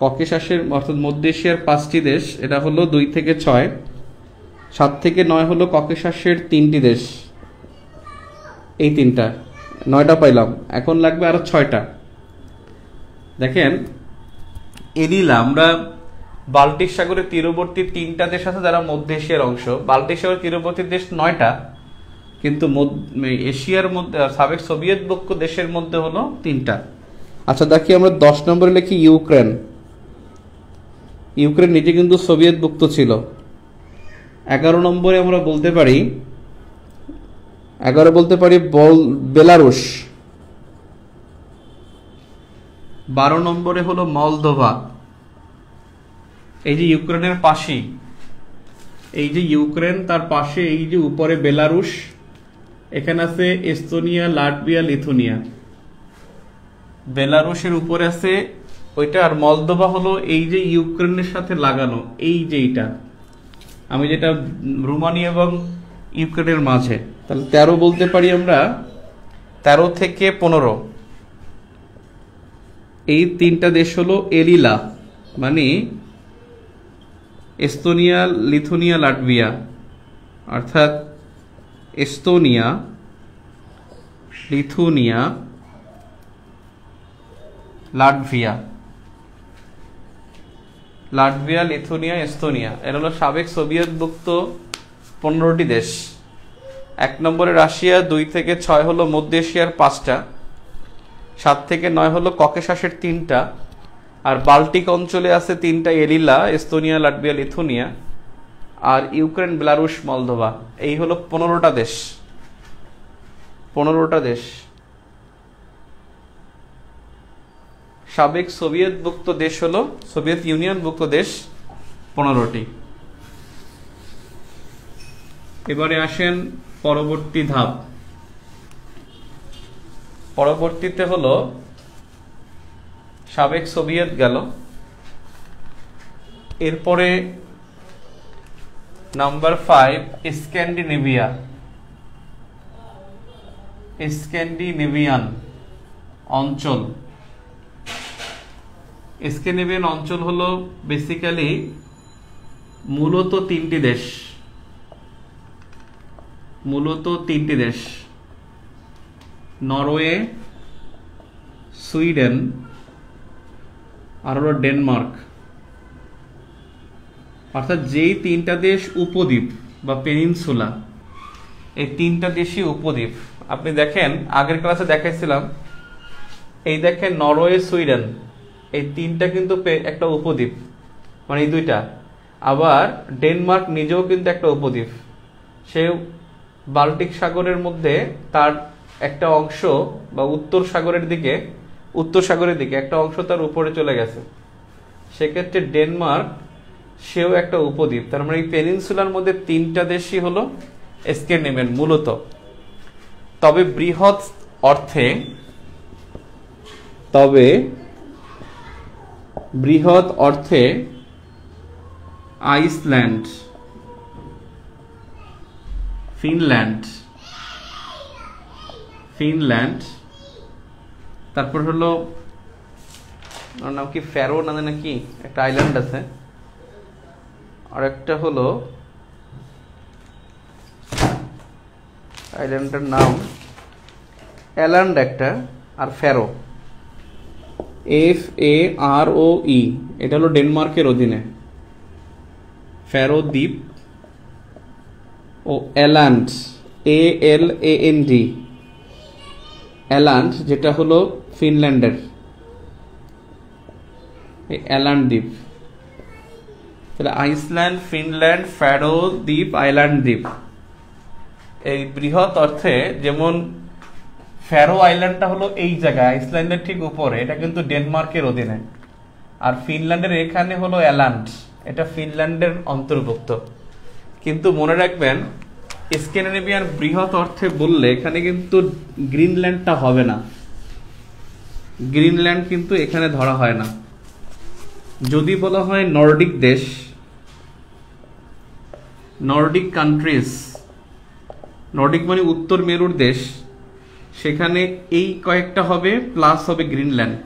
ককেশাসের অর্থাৎ মধ্য এশিয়ার 5টি দেশ, এটা হলো 2 থেকে 6, 7 থেকে 9 হলো ককেশাসের 3টি দেশ, এই 3টা 9টা পাইলাম, এখন লাগবে আরো 6টা। দেখেন এলিলা, আমরা বাল্টিক সাগরের তীরবর্তী 3টা দেশ আছে যারা মধ্য এশিয়ার অংশ, বাল্টিক সাগরের তীরবর্তী দেশ 9টা, কিন্তু এশিয়ার মধ্যে সাবেক সোভিয়েতভুক্ত দেশের মধ্যে হলো 3টা। আচ্ছা দেখি আমরা 10 নম্বরে লিখি ইউক্রেন। ইউক্রেন নিজে কিন্তু সোভিয়েতভুক্ত ছিল। 11 নম্বরে আমরা বলতে পারি বেলারুশ। 12 নম্বরে হলো মলদোভা। এই যে ইউক্রেনের পাশেই, এই যে ইউক্রেন তার পাশে এই যে উপরে বেলারুশ, এখানে আছে এস্তোনিয়া, লাটভিয়া, লিথুনিয়া। বেলারুশের উপরে আছে ওইটা, আর মলদোভা হলো এই যে ইউক্রেনের সাথে লাগানো, এই যে এইটা আমি যেটা রোমানিয়া এবং ইউক্রেনের মাঝে, তাহলে 13 বলতে পারি আমরা, 13 থেকে 15 এই 3টা দেশ হলো এলিলা, মানে এস্তোনিয়া, লিথুনিয়া, লাটভিয়া, অর্থাৎ Estonia, Lithuania, Latvia, Lithuania, Estonia, এরা হলো সাবেক সোভিয়েতভুক্ত 15টি দেশ। 1 নম্বরে রাশিয়া, 2 থেকে 6 হলো মধ্য এশিয়ার 5টা, 7 থেকে 9 হলো ককেশাসের 3টা, আর বাল্টিক অঞ্চলে আছে 3টা, এলিলা, এস্তোনিয়া, লাটভিয়া, লিথুনিয়া, আর ইউক্রেন, বেলারুশ, মলদোভা। এই হলো 15টা দেশ, 15টা দেশ। সাবেক সোভিয়েতভুক্ত দেশ হলো, সোভিয়েত ইউনিয়নভুক্ত দেশ 15টি। এবারে আসেন পরবর্তী ধাপ। পরবর্তীতে হলো সাবেক সোভিয়েত গেল, এরপরে নাম্বার 5 স্ক্যান্ডিনেভিয়ান অঞ্চল। স্ক্যান্ডিনেভিয়ান অঞ্চল হলো বেসিক্যালি মূলত 3টি দেশ, নরওয়ে, সুইডেন, আর হলো ডেনমার্ক। অর্থাৎ যেই 3টা দেশ উপদ্বীপ বা পেনিনসুলা, এই 3টা দেশই উপদ্বীপ। আপনি দেখেন আগের ক্লাসে দেখাইছিলাম, এই দেখেন নরওয়ে, সুইডেন, এই 3টা কিন্তু একটা উপদ্বীপ, মানে এই 2টা। আবার ডেনমার্ক নিজেও কিন্তু একটা উপদ্বীপ, সে বাল্টিক সাগরের মধ্যে তার একটা অংশ বা উত্তর সাগরের দিকে একটা অংশ তার উপরে চলে গেছে, সেক্ষেত্রে ডেনমার্ক সেও একটা উপদ্বীপ। তার মানে এই পেনিনসুলার মধ্যে 3টা দেশই হলো স্ক্যান্ডিনেভিয়ান মূলত। তবে বৃহৎ অর্থে আইসল্যান্ড, ফিনল্যান্ড, তারপর হলো ওর নাম কি, ফ্যারো না নাকি একটা আইল্যান্ড আছে, আর একটা হলো আইল্যান্ডের নাম অ্যাল্যান্ড একটা, আর ফ্যারো, FAROE, এটা হলো ডেনমার্কের অধীনে। ফ্যারো দ্বীপ ও অ্যাল্যান্ড, ALAND, অ্যাল্যান্ড যেটা হলো ফিনল্যান্ডের, এই অ্যাল্যান্ড দ্বীপ। তাহলে আইসল্যান্ড, ফিনল্যান্ড, ফ্যারো দ্বীপ, আইল্যান্ড দ্বীপ। এই বৃহৎ অর্থে যেমন ফ্যারো আইল্যান্ডটা হলো এই জায়গায় আইসল্যান্ডের ঠিক উপরে, এটা কিন্তু ডেনমার্কের অধীনে, আর ফিনল্যান্ডের এখানে হলো অ্যাল্যান্ড, এটা ফিনল্যান্ডের অন্তর্ভুক্ত। কিন্তু মনে রাখবেন স্ক্যান্ডিনেভিয়ান বৃহৎ অর্থে বললে এখানে কিন্তু গ্রিনল্যান্ডটা হবে না, গ্রিনল্যান্ড কিন্তু এখানে ধরা হয় না। যদি বলা হয় নর্ডিক দেশ, নর্ডিক কান্ট্রিজ, নর্ডিক মানে উত্তর মেরুর দেশ, সেখানে এই কয়েকটা হবে প্লাস হবে গ্রিনল্যান্ড।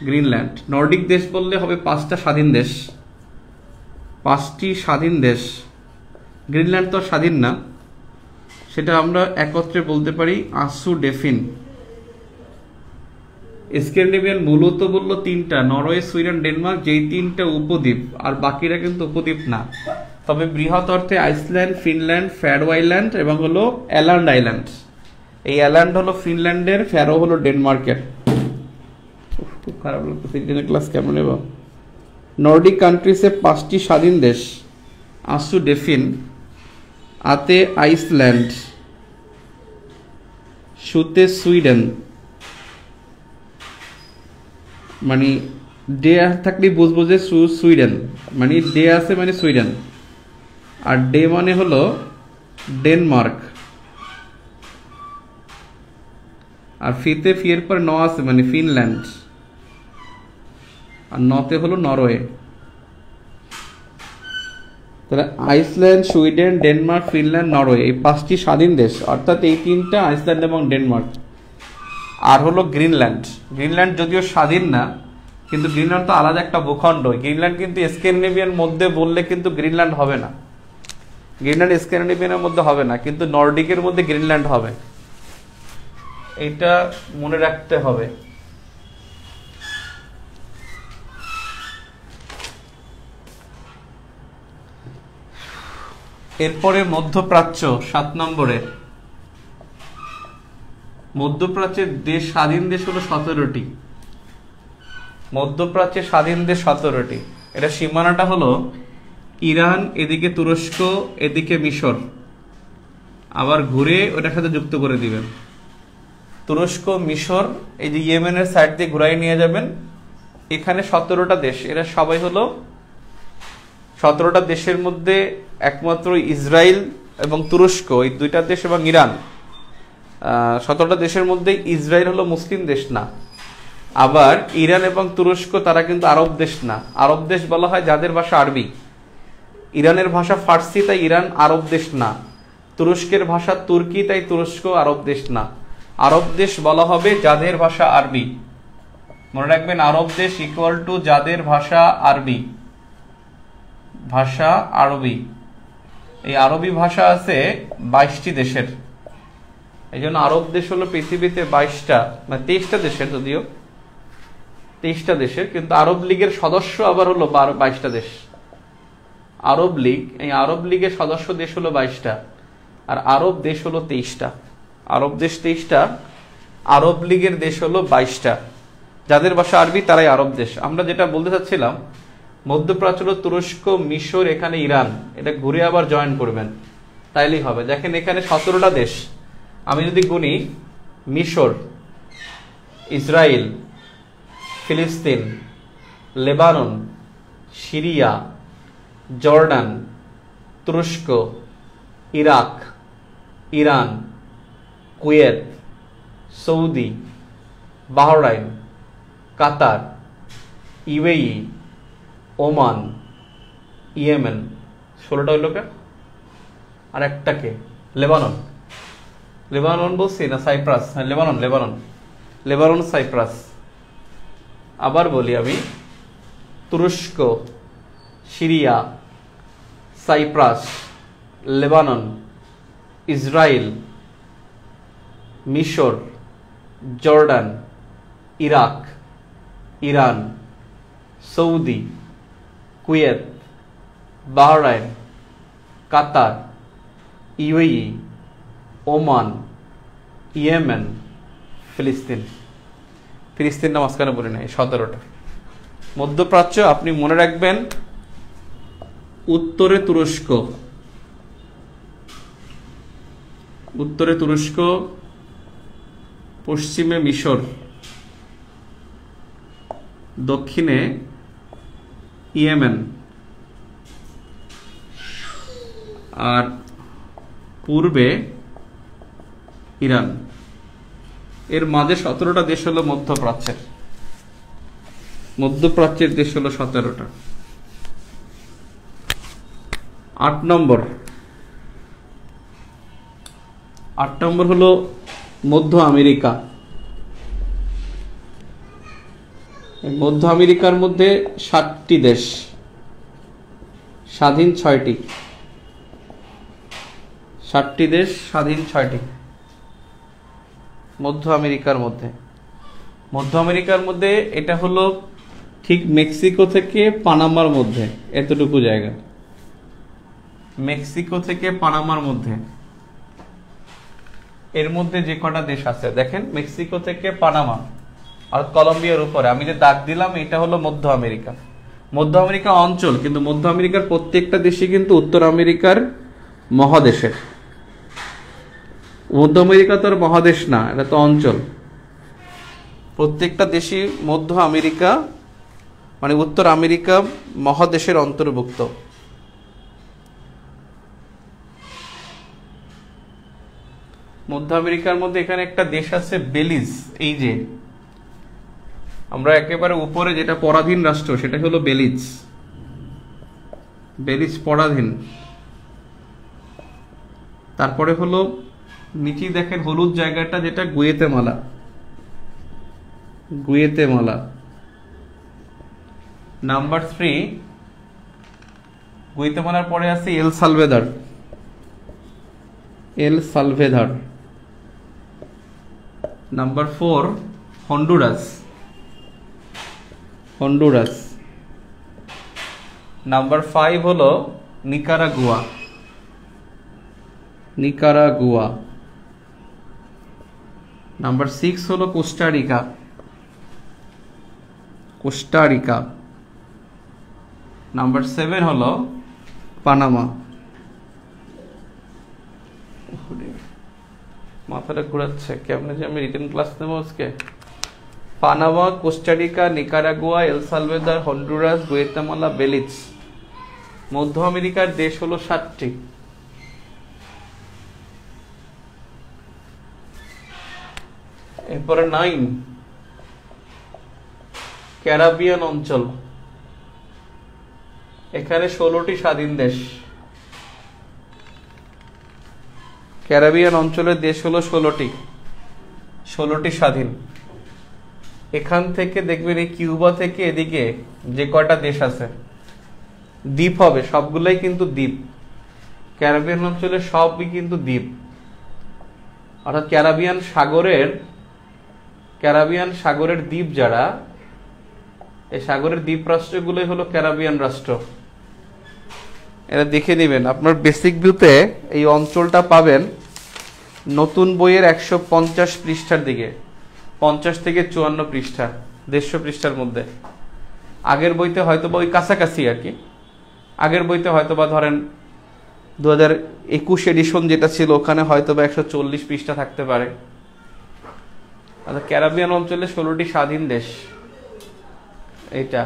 গ্রিনল্যান্ড নর্ডিক দেশ বললে হবে 5টা স্বাধীন দেশ, 5টি স্বাধীন দেশ। গ্রিনল্যান্ড তো স্বাধীন না, সেটা আমরা একত্রে বলতে পারি আসু ডেফিন। স্ক্যান্ডিনেভিয়ান মূলত বললো 3টা, নরওয়ে, সুইডেন, ডেনমার্ক, যেই 3টা উপদ্বীপ, আর বাকিরা কিন্তু উপদ্বীপ না। তবে বৃহৎ অর্থে আইসল্যান্ড, ফিনল্যান্ড, ফ্যারো আইল্যান্ড এবং হলো অ্যাল্যান্ড আইল্যান্ড। এই অ্যাল্যান্ড হলো ফিনল্যান্ডের, ফ্যারো হলো ডেনমার্কের। খুব খারাপ লাগতো ক্লাস কেমন নেব। নর্ডিক কান্ট্রিজে 5টি স্বাধীন দেশ, আসু ডেফিন, আতে আইসল্যান্ড, সুতে সুইডেন, মানে ডে থাকলে বুঝবো যে সুইডেন, মানে ডে আছে মানে সুইডেন, আর ডে মানে হলো ডেনমার্ক, আর ফিতে ফিয়ের পর ন আছে মানে ফিনল্যান্ড, আর নতে হলো নরওয়ে। তাহলে Iceland, Sweden, Denmark, Finland, Norway, এই 5টি স্বাধীন দেশ, অর্থাৎ এই 3টা আইসল্যান্ড এবং ডেনমার্ক। আর হলো গ্রিনল্যান্ড। গ্রিনল্যান্ড যদিও স্বাধীন না, কিন্তু গ্রিনল্যান্ড তো আলাদা একটা ভূখণ্ড। গ্রিনল্যান্ড কিন্তু স্ক্যান্ডিনেভিয়ান মধ্যে বললে কিন্তু গ্রিনল্যান্ড হবে না, গ্রিনল্যান্ড স্ক্যান্ডিনেভিয়ানের মধ্যে হবে না, কিন্তু নর্ডিকের মধ্যে গ্রিনল্যান্ড হবে। এটা মনে রাখতে হবে। এরপরে মধ্যপ্রাচ্য 7 নম্বরে। মধ্যপ্রাচ্যের দেশ, স্বাধীন দেশ হলো 17টি। মধ্যপ্রাচ্যের স্বাধীন দেশ 17টি। এটা সীমানাটা হলো ইরান, এদিকে তুরস্ক, এদিকে মিশর, আবার ঘুরে ওটার সাথে যুক্ত করে দিবেন। তুরস্ক, মিশর, এই যে ইয়েমেনের সাইড দিয়ে ঘুরাই নিয়ে যাবেন। এখানে 17টা দেশ, এরা সবাই হলো 17টা দেশের মধ্যে একমাত্র ইসরায়েল এবং তুরস্ক, এই 2টা দেশ, এবং ইরান, 17টা দেশের মধ্যে ইসরায়েল হলো মুসলিম দেশ না। আবার ইরান এবং তুরস্ক তারা কিন্তু আরব দেশ না। আরব দেশ বলা হয় যাদের ভাষা আরবি। ইরানের ভাষা ফার্সি, তাই ইরান আরব দেশ না। তুরস্কের ভাষা তুর্কি, তাই তুরস্ক আরব দেশ না। আরব দেশ বলা হবে যাদের ভাষা আরবি। মনে রাখবেন, আরব দেশ ইকুয়াল টু যাদের ভাষা আরবি, ভাষা আরবি। এই আরবি ভাষা আছে 22টি দেশের। এই জন্য আরব দেশ হলো পৃথিবীতে 22টা, মানে 23টা দেশের, যদিও 23টা দেশের, কিন্তু আরব লীগের সদস্য আবার হলো 22টা দেশ। আরব লীগ, এই আরব লীগের সদস্য দেশ হলো 22টা, আর আরব দেশ হলো 23টা। আরব দেশ 23টা, আরব লীগের দেশ হলো 22টা। যাদের ভাষা আরবি তারাই আরব দেশ। আমরা যেটা বলতে চাচ্ছিলাম, মধ্যপ্রাচ্য হলো তুরস্ক, মিশর, এখানে ইরান, এটা ঘুরে আবার জয়েন করবেন, তাইলেই হবে। দেখেন এখানে 17টা দেশ। আমি যদি গুনি, মিশর, ইসরায়েল, ফিলিস্তিন, লেবানন, সিরিয়া, জর্ডান, তুরস্ক, Iraq, Iran, Kuwait, Saudi, Bahrain, Qatar, UAE, Oman, Yemen, 16টা হইল কে? আর একটাকে লেবানন। লেবানন বলছি না সাইপ্রাস? হ্যাঁ, লেবানন, লেবানন, লেবানন, সাইপ্রাস। আবার বলি আমি, তুরস্ক, সিরিয়া, সাইপ্রাস, লেবানন, ইসরায়েল, মিশর, Jordan, Iraq, Iran, Saudi, Kuwait, Bahrain, Qatar, UAE, Oman, Yemen, ফিলিস্তিন। ফিলিস্তিনটা মাঝখানে বলি নাই, 17টা। মধ্যপ্রাচ্য আপনি মনে রাখবেন, উত্তরে তুরস্ক, উত্তরে তুরস্ক, পশ্চিমে মিশর, দক্ষিণে ইয়েমেন, আর পূর্বে ইরান। এর মাঝে 17টা দেশ হলো মধ্যপ্রাচ্যের। মধ্যপ্রাচ্যের দেশ হলো 17টা। 8 নম্বর হলো মধ্য আমেরিকা। মধ্য আমেরিকার মধ্যে 7টি দেশ, স্বাধীন 6টি। 7টি দেশ, স্বাধীন 6টি মধ্য আমেরিকার মধ্যে। মধ্য আমেরিকার মধ্যে এটা হলো ঠিক মেক্সিকো থেকে পানামার মধ্যে, এতটুকু জায়গা। মেক্সিকো থেকে পানামার মধ্যে, এর মধ্যে যে কটা দেশ আছে দেখেন, মেক্সিকো থেকে পানামা আর কলম্বিয়ার উপরে আমি যে দাগ দিলাম, এটা হলো মধ্য আমেরিকা। মধ্য আমেরিকা অঞ্চল, কিন্তু মধ্য আমেরিকার প্রত্যেকটা দেশই কিন্তু উত্তর আমেরিকার মহাদেশের। মধ্য আমেরিকা তো আর মহাদেশ না, এটা তো অঞ্চল। প্রত্যেকটা দেশই মধ্য আমেরিকা মানে উত্তর আমেরিকা মহাদেশের অন্তর্ভুক্ত। মধ্য আমেরিকার মধ্যে এখানে একটা দেশ আছে বেলিজ। এই যে আমরা একেবারে উপরে যেটা পরাধীন রাষ্ট্র, সেটা হলো বেলিজ। বেলিজ পরাধীন। তারপরে হলো নিচে দেখেন হলুদ জায়গাটা, যেটা গুয়েতেমালা। গুয়েতেমালা। নাম্বার 3, গুয়েতেমালার পরে আছে El Salvador. El Salvador. Number 4 Honduras. Honduras. Number 5 হলো নিকারাগুয়া। নিকারাগুয়া। নাম্বার 6 হলো কোস্টারিকা। কোস্টারিকা। নাম্বার 7 হলো পানামা। মাথাটা ঘুরাচ্ছে, কেমন যে আমি রিটেন ক্লাস নেবো আজকে। পানামা, কোস্টারিকা, নিকারাগুয়া, এল সালভেদার, হন্ডুরাস, গুয়েতেমালা, বেলিজ। মধ্য আমেরিকার দেশ হলো 7টি। এরপরে 9 ক্যারিবিয়ান অঞ্চল। এখানে 16টি স্বাধীন দেশ। ক্যারিবিয়ান অঞ্চলের দেশ হলো 16টি। 16টি স্বাধীন। এখান থেকে দেখবেন এই কিউবা থেকে এদিকে যে কয়টা দেশ আছে দ্বীপ হবে, সবগুলাই কিন্তু দ্বীপ। ক্যারিবিয়ান অঞ্চলে সবই কিন্তু দ্বীপ। অর্থাৎ ক্যারিবিয়ান সাগরের দ্বীপ যারা, এই সাগরের দ্বীপ রাষ্ট্রগুলোই হলো ক্যারিবিয়ান রাষ্ট্র। এটা দেখে নেবেন, আপনার বেসিক ভিউতে এই অঞ্চলটা পাবেন নতুন বইয়ের 150 পৃষ্ঠার দিকে, 50 থেকে 54 পৃষ্ঠা, 150 পৃষ্ঠার মধ্যে। আগের বইতে হয়তো বা ওই কাছাকাছি আর কি। আগের বইতে হয়তো বা ধরেন 2021 এডিশন যেটা ছিল, ওখানে হয়তো বা 140 পৃষ্ঠা থাকতে পারে। ক্যারিবিয়ান অঞ্চলে 16টি স্বাধীন দেশ। এটা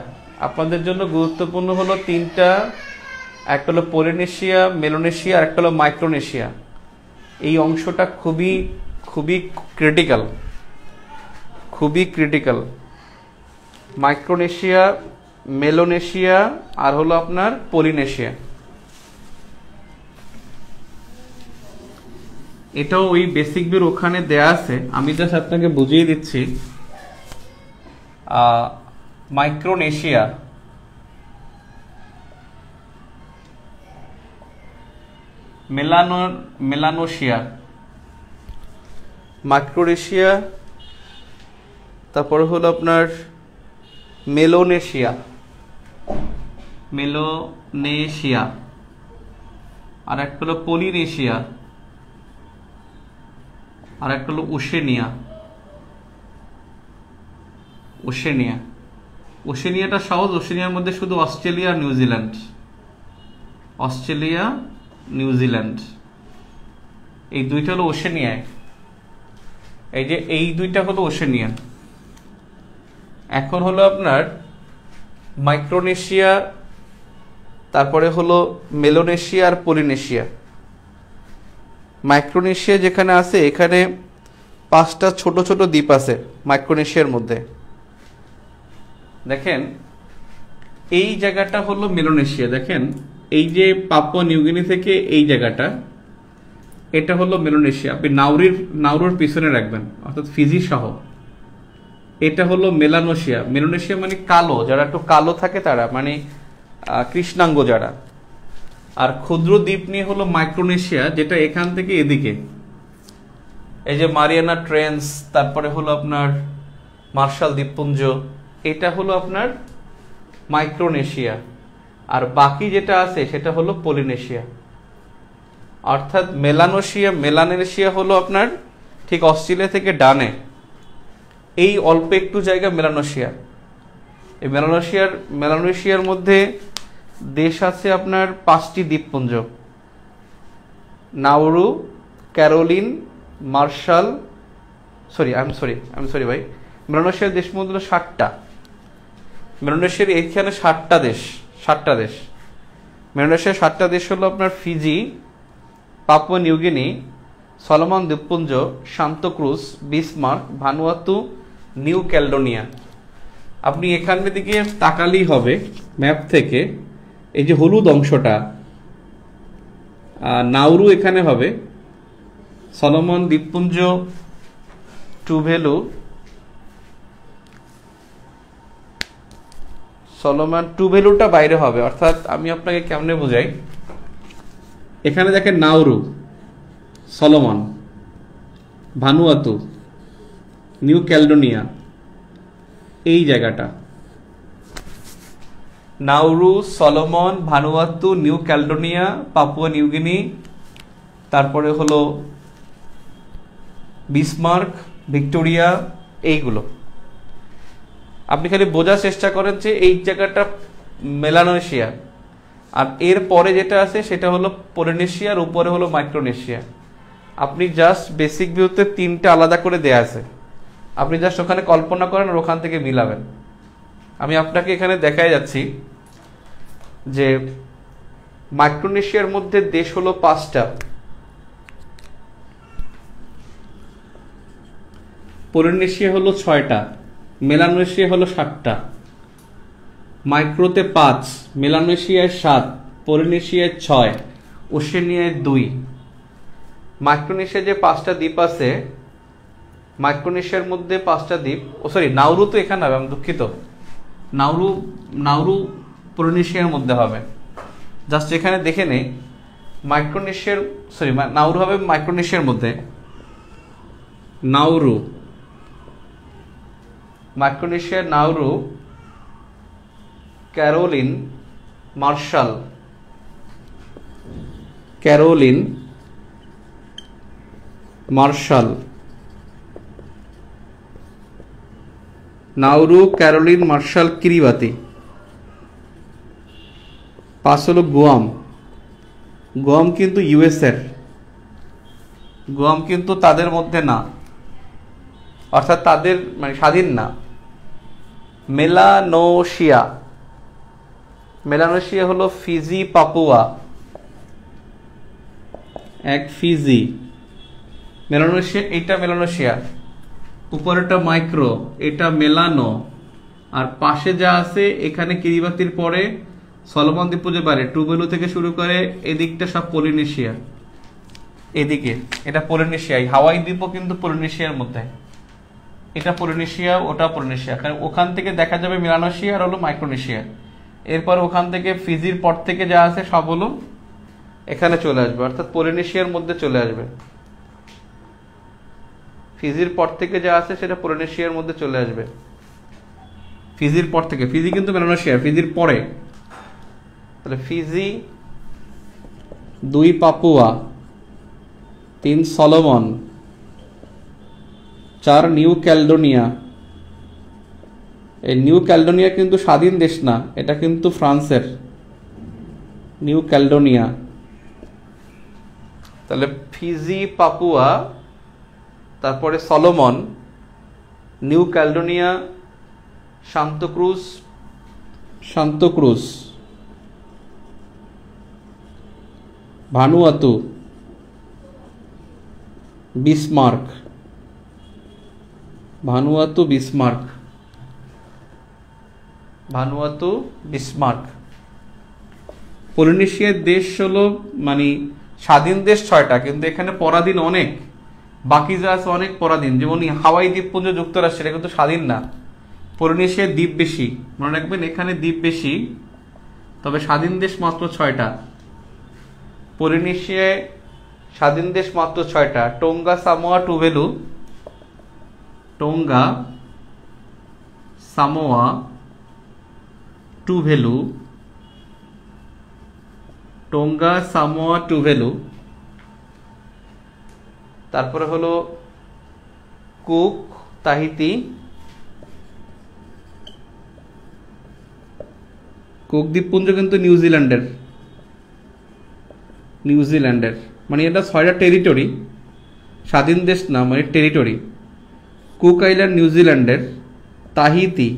আপনাদের জন্য গুরুত্বপূর্ণ হলো 3টা, একটা হলো পলিনেশিয়া, মেলোনেশিয়া, আর একটা হলো মাইক্রোনেশিয়া। এই অংশটা খুবই খুবই ক্রিটিক্যাল, খুবই ক্রিটিক্যাল। মাইক্রোনেশিয়া, মেলোনেশিয়া আর হলো আপনার পলিনেশিয়া। এটাও ওই বেসিক বির ওখানে দেয়া আছে, আমি জাস্ট আপনাকে বুঝিয়ে দিচ্ছি। মাইক্রোনেশিয়া, মেলানোশিয়া, মাইক্রোনেশিয়া, তারপর হলো আপনার মেলোনেশিয়া, মেলোনেশিয়া, আর একটা হলো পলিনেশিয়া, আর একটা হলো ওশেনিয়া। ওশেনিয়া, ওশেনিয়াটা সহজ। ওশেনিয়ার মধ্যে শুধু অস্ট্রেলিয়া আর নিউজিল্যান্ড। অস্ট্রেলিয়া, নিউজিল্যান্ড, এই দুইটা হলো ওশেনিয়া। এই যে এই দুইটা হলো ওশেনিয়া। এখন হলো আপনার মাইক্রোনেশিয়া, তারপরে হলো মেলোনেশিয়া আর পলিনেশিয়া। মাইক্রোনেশিয়া যেখানে আছে এখানে 5টা ছোট ছোট দ্বীপ আছে মাইক্রোনেশিয়ার মধ্যে। দেখেন এই জায়গাটা হলো মেলানেশিয়া। দেখেন এই যে পাপুয়া নিউগিনি থেকে এই জায়গাটা, এটা হলো মেলানেশিয়া। আপনি নাউরুর পিছনে রাখবেন, অর্থাৎ ফিজি সহ। এটা হলো মেলানেশিয়া। মেলানেশিয়া মানে কালো, যারা একটু কালো থাকে তারা, মানে কৃষ্ণাঙ্গ যারা। আর ক্ষুদ্র দ্বীপ নিয়ে হলো মাইক্রোনেশিয়া, যেটা এখান থেকে এদিকে, এই যে মারিয়ানা ট্রেন্স, তারপরে হলো আপনার মার্শাল দ্বীপপুঞ্জ, এটা হলো আপনার মাইক্রোনেশিয়া। আর বাকি যেটা আছে সেটা হলো পলিনেশিয়া। অর্থাৎ মেলানেশিয়া হলো আপনার ঠিক অস্ট্রেলিয়া থেকে ডানে, এই অল্প একটু জায়গা মেলানেশিয়া। এই মেলানেশিয়ার মধ্যে দেশ আছে আপনার 5টি দ্বীপপুঞ্জ: নাউরু, ক্যারোলিন, মার্শাল, সরি ভাই, মেলানেশিয়ার দেশ মধ্যে 60টা। মেলানেশিয়ার এইখানে 7টা দেশ। মেলানেশিয়ার 7টা দেশ হলো আপনার ফিজি, পাপুয়া নিউগিনি, সলোমন দ্বীপপুঞ্জ, সান্তোক্রুজ, বিসমার্ক, ভানুয়াতু, নিউ ক্যালেডোনিয়া। আপনি এখানের দিকে তাকালেই হবে ম্যাপ থেকে, এই যে হলুদ অংশটা, নাউরু এখানে হবে, সলোমন দ্বীপপুঞ্জ, টুভেলুটা বাইরে হবে। অর্থাৎ আমি আপনাকে কেমনে বুঝাই, এখানে দেখেন Nauru, Solomon, Vanuatu, new Caledonia, এই জায়গাটা Nauru, Solomon, Vanuatu, new Caledonia, Papua New Guinea, তারপরে হলো বিসমার্ক, ভিক্টোরিয়া, এইগুলো। আপনি খালি বোঝার চেষ্টা করেন যে এই জায়গাটা মেলানেশিয়া, আর এর পরে যেটা আছে সেটা হলো পলিনেশিয়া, আর উপরে হলো মাইক্রোনেশিয়া। আপনি জাস্ট বেসিক ভিউতে 3টা আলাদা করে দেয়া আছে, আপনি জাস্ট ওখানে কল্পনা করেন আর ওখান থেকে মিলাবেন। আমি আপনাকে এখানে দেখাই যাচ্ছি যে মাইক্রোনেশিয়ার মধ্যে দেশ হলো 5টা, পলিনেশিয়া হলো 6টা, মেলানেশিয়া হলো 7টা। মাইক্রোতে 5, মেলানেশিয়ায় 7, পলিনেশিয়ায় 6, ওশেনিয়ায় 2। মাইক্রোনেশিয়া যে 5টা দ্বীপ আছে, মাইক্রোনেশিয়ার মধ্যে 5টা দ্বীপ, নাউরু তো এখানে হবে, আমি দুঃখিত, নাউরু পলিনেশিয়ার মধ্যে হবে। জাস্ট এখানে দেখে নেই, নাউরু হবে মাইক্রোনেশিয়ার মধ্যে। মাইক্রোনেশিয়ার Nauru, Caroline, Marshall, Nauru, Caroline, Marshall, Kiribati. 5 হলো গুয়াম কিন্তু ইউএস এর, গুয়াম কিন্তু তাদের মধ্যে না, অর্থাৎ তাদের মানে স্বাধীন না। মেলানেশিয়া হলো ফিজি, পাপুয়া, এক ফিজি। মেলানেশিয়া উপরেটা মাইক্রো, এটা মেলানো, আর পাশে যা আছে এখানে কিরিবাতির পরে সলোমন দ্বীপপুঞ্জের বাইরে টুভেলু থেকে শুরু করে এদিকটা সব পলিনেশিয়া। এদিকে এটা পলিনেশিয়া, হাওয়াই দ্বীপও কিন্তু পলিনেশিয়ার মধ্যে। এটা পলিনেশিয়া, ওটা পলিনেশিয়া, কারণ ওখান থেকে দেখা যাবে মেলানেশিয়া আর হলো মাইক্রোনেশিয়া। এরপর ওখান থেকে ফিজির পর থেকে যা আছে সব হলো এখানে চলে আসবে, অর্থাৎ পলিনেশিয়ার মধ্যে চলে আসবে। ফিজির পর থেকে যা আছে সেটা পলিনেশিয়ার মধ্যে চলে আসবে। ফিজির পর থেকে, ফিজি কিন্তু মেলানেশিয়া, ফিজির পরে। তাহলে Fiji, 2 Papua, 3 Solomon, 4 New Caledonia. এই নিউ ক্যালেডোনিয়া কিন্তু স্বাধীন দেশ না, এটা কিন্তু ফ্রান্সের নিউ ক্যালেডোনিয়া। তাহলে ফিজি, পাপুয়া, তারপরে Solomon, New Caledonia, Santa Cruz, Vanuatu, Bismarck, Vanuatu Bismarck, Vanuatu Bismarck. পলিনেশিয়ার দেশ হলো মানে স্বাধীন দেশ 6টা, কিন্তু এখানে পরাধীন অনেক, বাকি যা আছে অনেক পরাধীন। যেমন হাওয়াই দ্বীপপুঞ্জ যুক্তরাষ্ট্র, এটা কিন্তু স্বাধীন না। পলিনেশিয়ার দ্বীপ বেশি, মনে রাখবেন এখানে দ্বীপ বেশি, তবে স্বাধীন দেশ মাত্র 6টা। পলিনেশিয়ায় স্বাধীন দেশ মাত্র 6টা: Tonga, Samoa, Tuvalu, Tonga, Samoa, Tuvalu, Tonga, Samoa, Tuvalu. তারপরে হলো কুক, তাহিতি, কুক দ্বীপপুঞ্জ কিন্তু নিউজিল্যান্ডের, নিউজিল্যান্ডের মানে এটা 6টা টেরিটরি, স্বাধীন দেশ না, মানে টেরিটরি। কুক আইল্যান্ড নিউজিল্যান্ডের। তাহিতি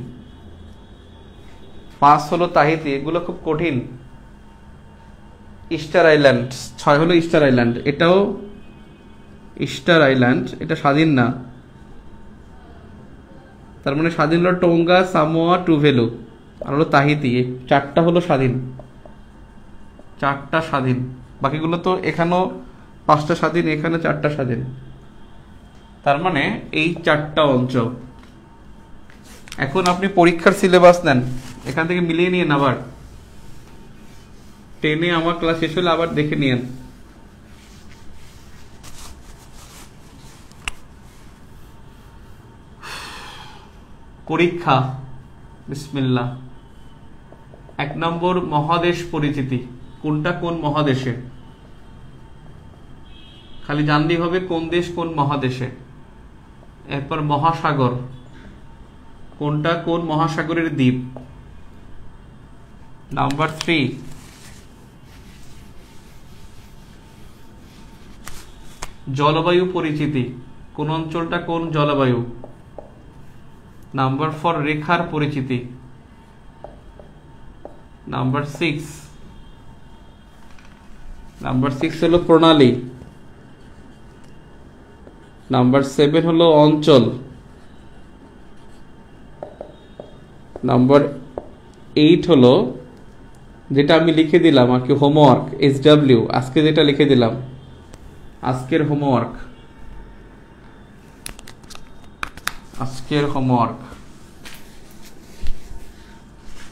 5 হলো তাহিতি, এগুলো খুব কঠিন। ইস্টার আইল্যান্ড 6 হলো ইস্টার আইল্যান্ড, এটাও ইস্টার আইল্যান্ড, এটা স্বাধীন না। তার মানে স্বাধীন হলো টোঙ্গা, সামোয়া, টুভেলু আর হলো তাহিতি, 4টা হলো স্বাধীন, 4টা স্বাধীন। বাকিগুলো তো এখানেও 5টা স্বাধীন, এখানে 4টা স্বাধীন। তার মানে এই 4টা অঞ্চল। এখন আপনি পরীক্ষার সিলেবাস নেন, এখান থেকে মিলিয়ে নিন, আবার 10-এ আমার ক্লাস শেষ হলে আবার দেখে নিন। পরীক্ষা, বিসমিল্লাহ। 1 নম্বর মহাদেশ পরিচিতি, কোনটা কোন মহাদেশে, খালি জানলেই হবে কোন দেশ কোন মহাদেশে। এরপর মহাসাগর, কোনটা কোন মহাসাগরের দ্বীপ। নাম্বার 3 জলবায়ু পরিচিতি, কোন অঞ্চলটা কোন জলবায়ু। নাম্বার 4 রেখার পরিচিতি। নাম্বার 6 হলো প্রণালী। নাম্বার 7 হলো অঞ্চল। নাম্বার 8 হলো যেটা আমি লিখে দিলাম আর কি, হোমওয়ার্ক, SW, আজকে যেটা লিখে দিলাম, আজকের হোমওয়ার্ক, আজকের হোমওয়ার্ক।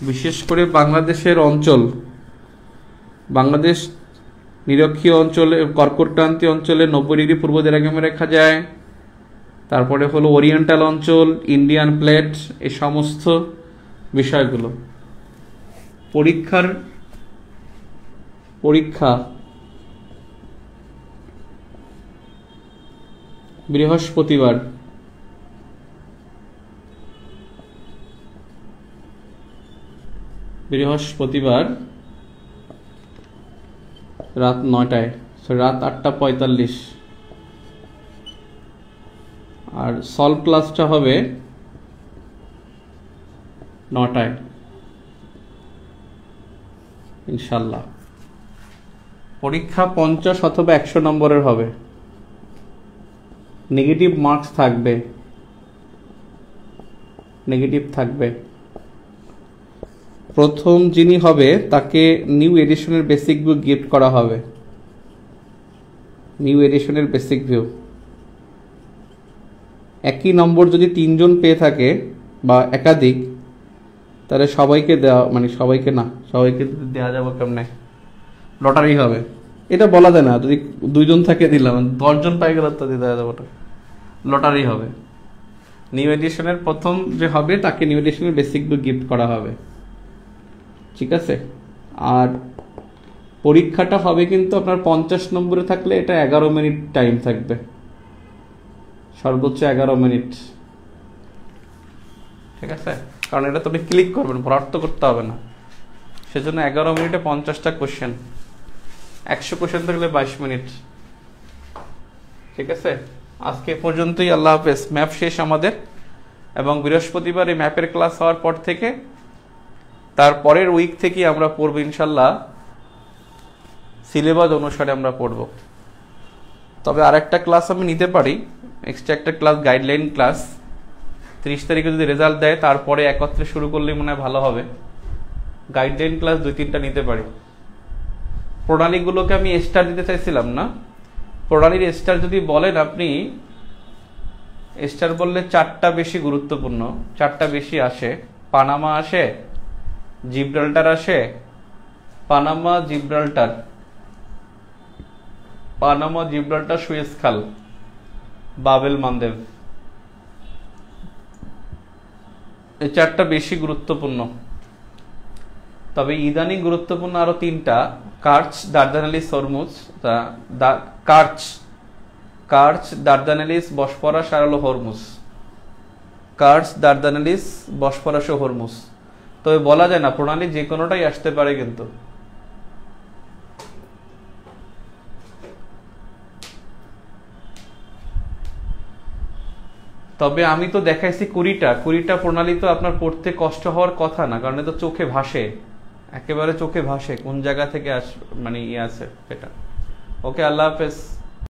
বিশেষ করে বাংলাদেশের অঞ্চল, বাংলাদেশ নিরক্ষীয় অঞ্চলে, কর্কটক্রান্তি অঞ্চলে 90 ডিগ্রি পূর্ব দ্রাঘিমা রেখা যায়। তারপরে হলো ওরিয়েন্টাল অঞ্চল, ইন্ডিয়ান প্লেট, এই সমস্ত বিষয়গুলো। পরীক্ষা বৃহস্পতিবার, রাত 9টায়, রাত 8:45। আর সলভ ক্লাসটা হবে 9টায় ইনশাল্লাহ। পরীক্ষা 50 অথবা 100 নম্বরের হবে, নেগেটিভ মার্কস থাকবে, নেগেটিভ থাকবে। প্রথম যিনি হবে তাকে নিউ এডিশনের বেসিক ভিউ গিফট করা হবে, নিউ এডিশনের বেসিক ভিউ। একই নম্বর যদি 3 জন পেয়ে থাকে বা একাধিক, তাহলে সবাইকে দেওয়া, মানে সবাইকে না, সবাইকে দেওয়া যাবে কেমনে, লটারি হবে। এটা বলা যায় না, যদি 2 জন থাকে দিলাম, 10 জন পাই গেল তো দেওয়া যাবে, লটারি হবে। নিউ এডিশনের প্রথম যে হবে তাকে নিউ এডিশনের বেসিক ভিউ গিফট করা হবে, ঠিক আছে। আর পরীক্ষাটা হবে কিন্তু আপনার 50 নম্বরে থাকলে এটা 11 মিনিট টাইম থাকবে, সর্বোচ্চ 11 মিনিট, ঠিক আছে। কারণ এটা তুমি ক্লিক করবেন, ভরাট করতে হবে না, সেজন্য 11 মিনিটে 50টা কোশ্চেন, 100 কোশ্চেন থাকলে 22 মিনিট, ঠিক আছে। আজকে পর্যন্তই, আল্লাহ হাফেজ। ম্যাপ শেষ আমাদের, এবং বৃহস্পতিবার এই ম্যাপের ক্লাস হওয়ার পর থেকে তারপরের উইক থেকে আমরা পড়ব ইনশাল্লাহ, সিলেবাস অনুসারে আমরা পড়ব। তবে আরেকটা ক্লাস আমি নিতে পারি, এক্সট্রা একটা ক্লাস, গাইডলাইন ক্লাস। 30 তারিখে যদি রেজাল্ট দেয় তারপরে একত্রে শুরু করলে মনে হয় ভালো হবে। গাইডলাইন ক্লাস 2-3টা নিতে পারি। প্রণালীগুলোকে আমি স্টার দিতে চাইছিলাম না, প্রণালীর স্টার যদি বলেন আপনি, স্টার বললে 4টা বেশি গুরুত্বপূর্ণ, 4টা বেশি আসে। পানামা আসে, জিব্রাল্টার আসে, Panama Gibraltar, Panama Gibraltar, Suez খাল, বাবেল মান্দেব, এই 4টা বেশি গুরুত্বপূর্ণ। তবে ইদানিং গুরুত্বপূর্ণ আরো 3টা, কার্চ, দারদানালিস, হরমুজ, কার্চ, দারদানালিস, বসফরাস আর হলো হরমুজ। কার্চ, দারদানালিস, বসফরাস ও হরমুজ। তবে বলা যায় না, প্রণালী যে কোনোটাই আসতে পারে কিন্তু। তবে আমি তো দেখাইছি 20টা প্রণালী, তো আপনার পড়তে কষ্ট হওয়ার কথা না, কারণ এটা চোখে ভাসে, একেবারে চোখে ভাসে কোন জায়গা থেকে মানে ইয়ে আছে এটা। ওকে, আল্লাহ হাফেজ।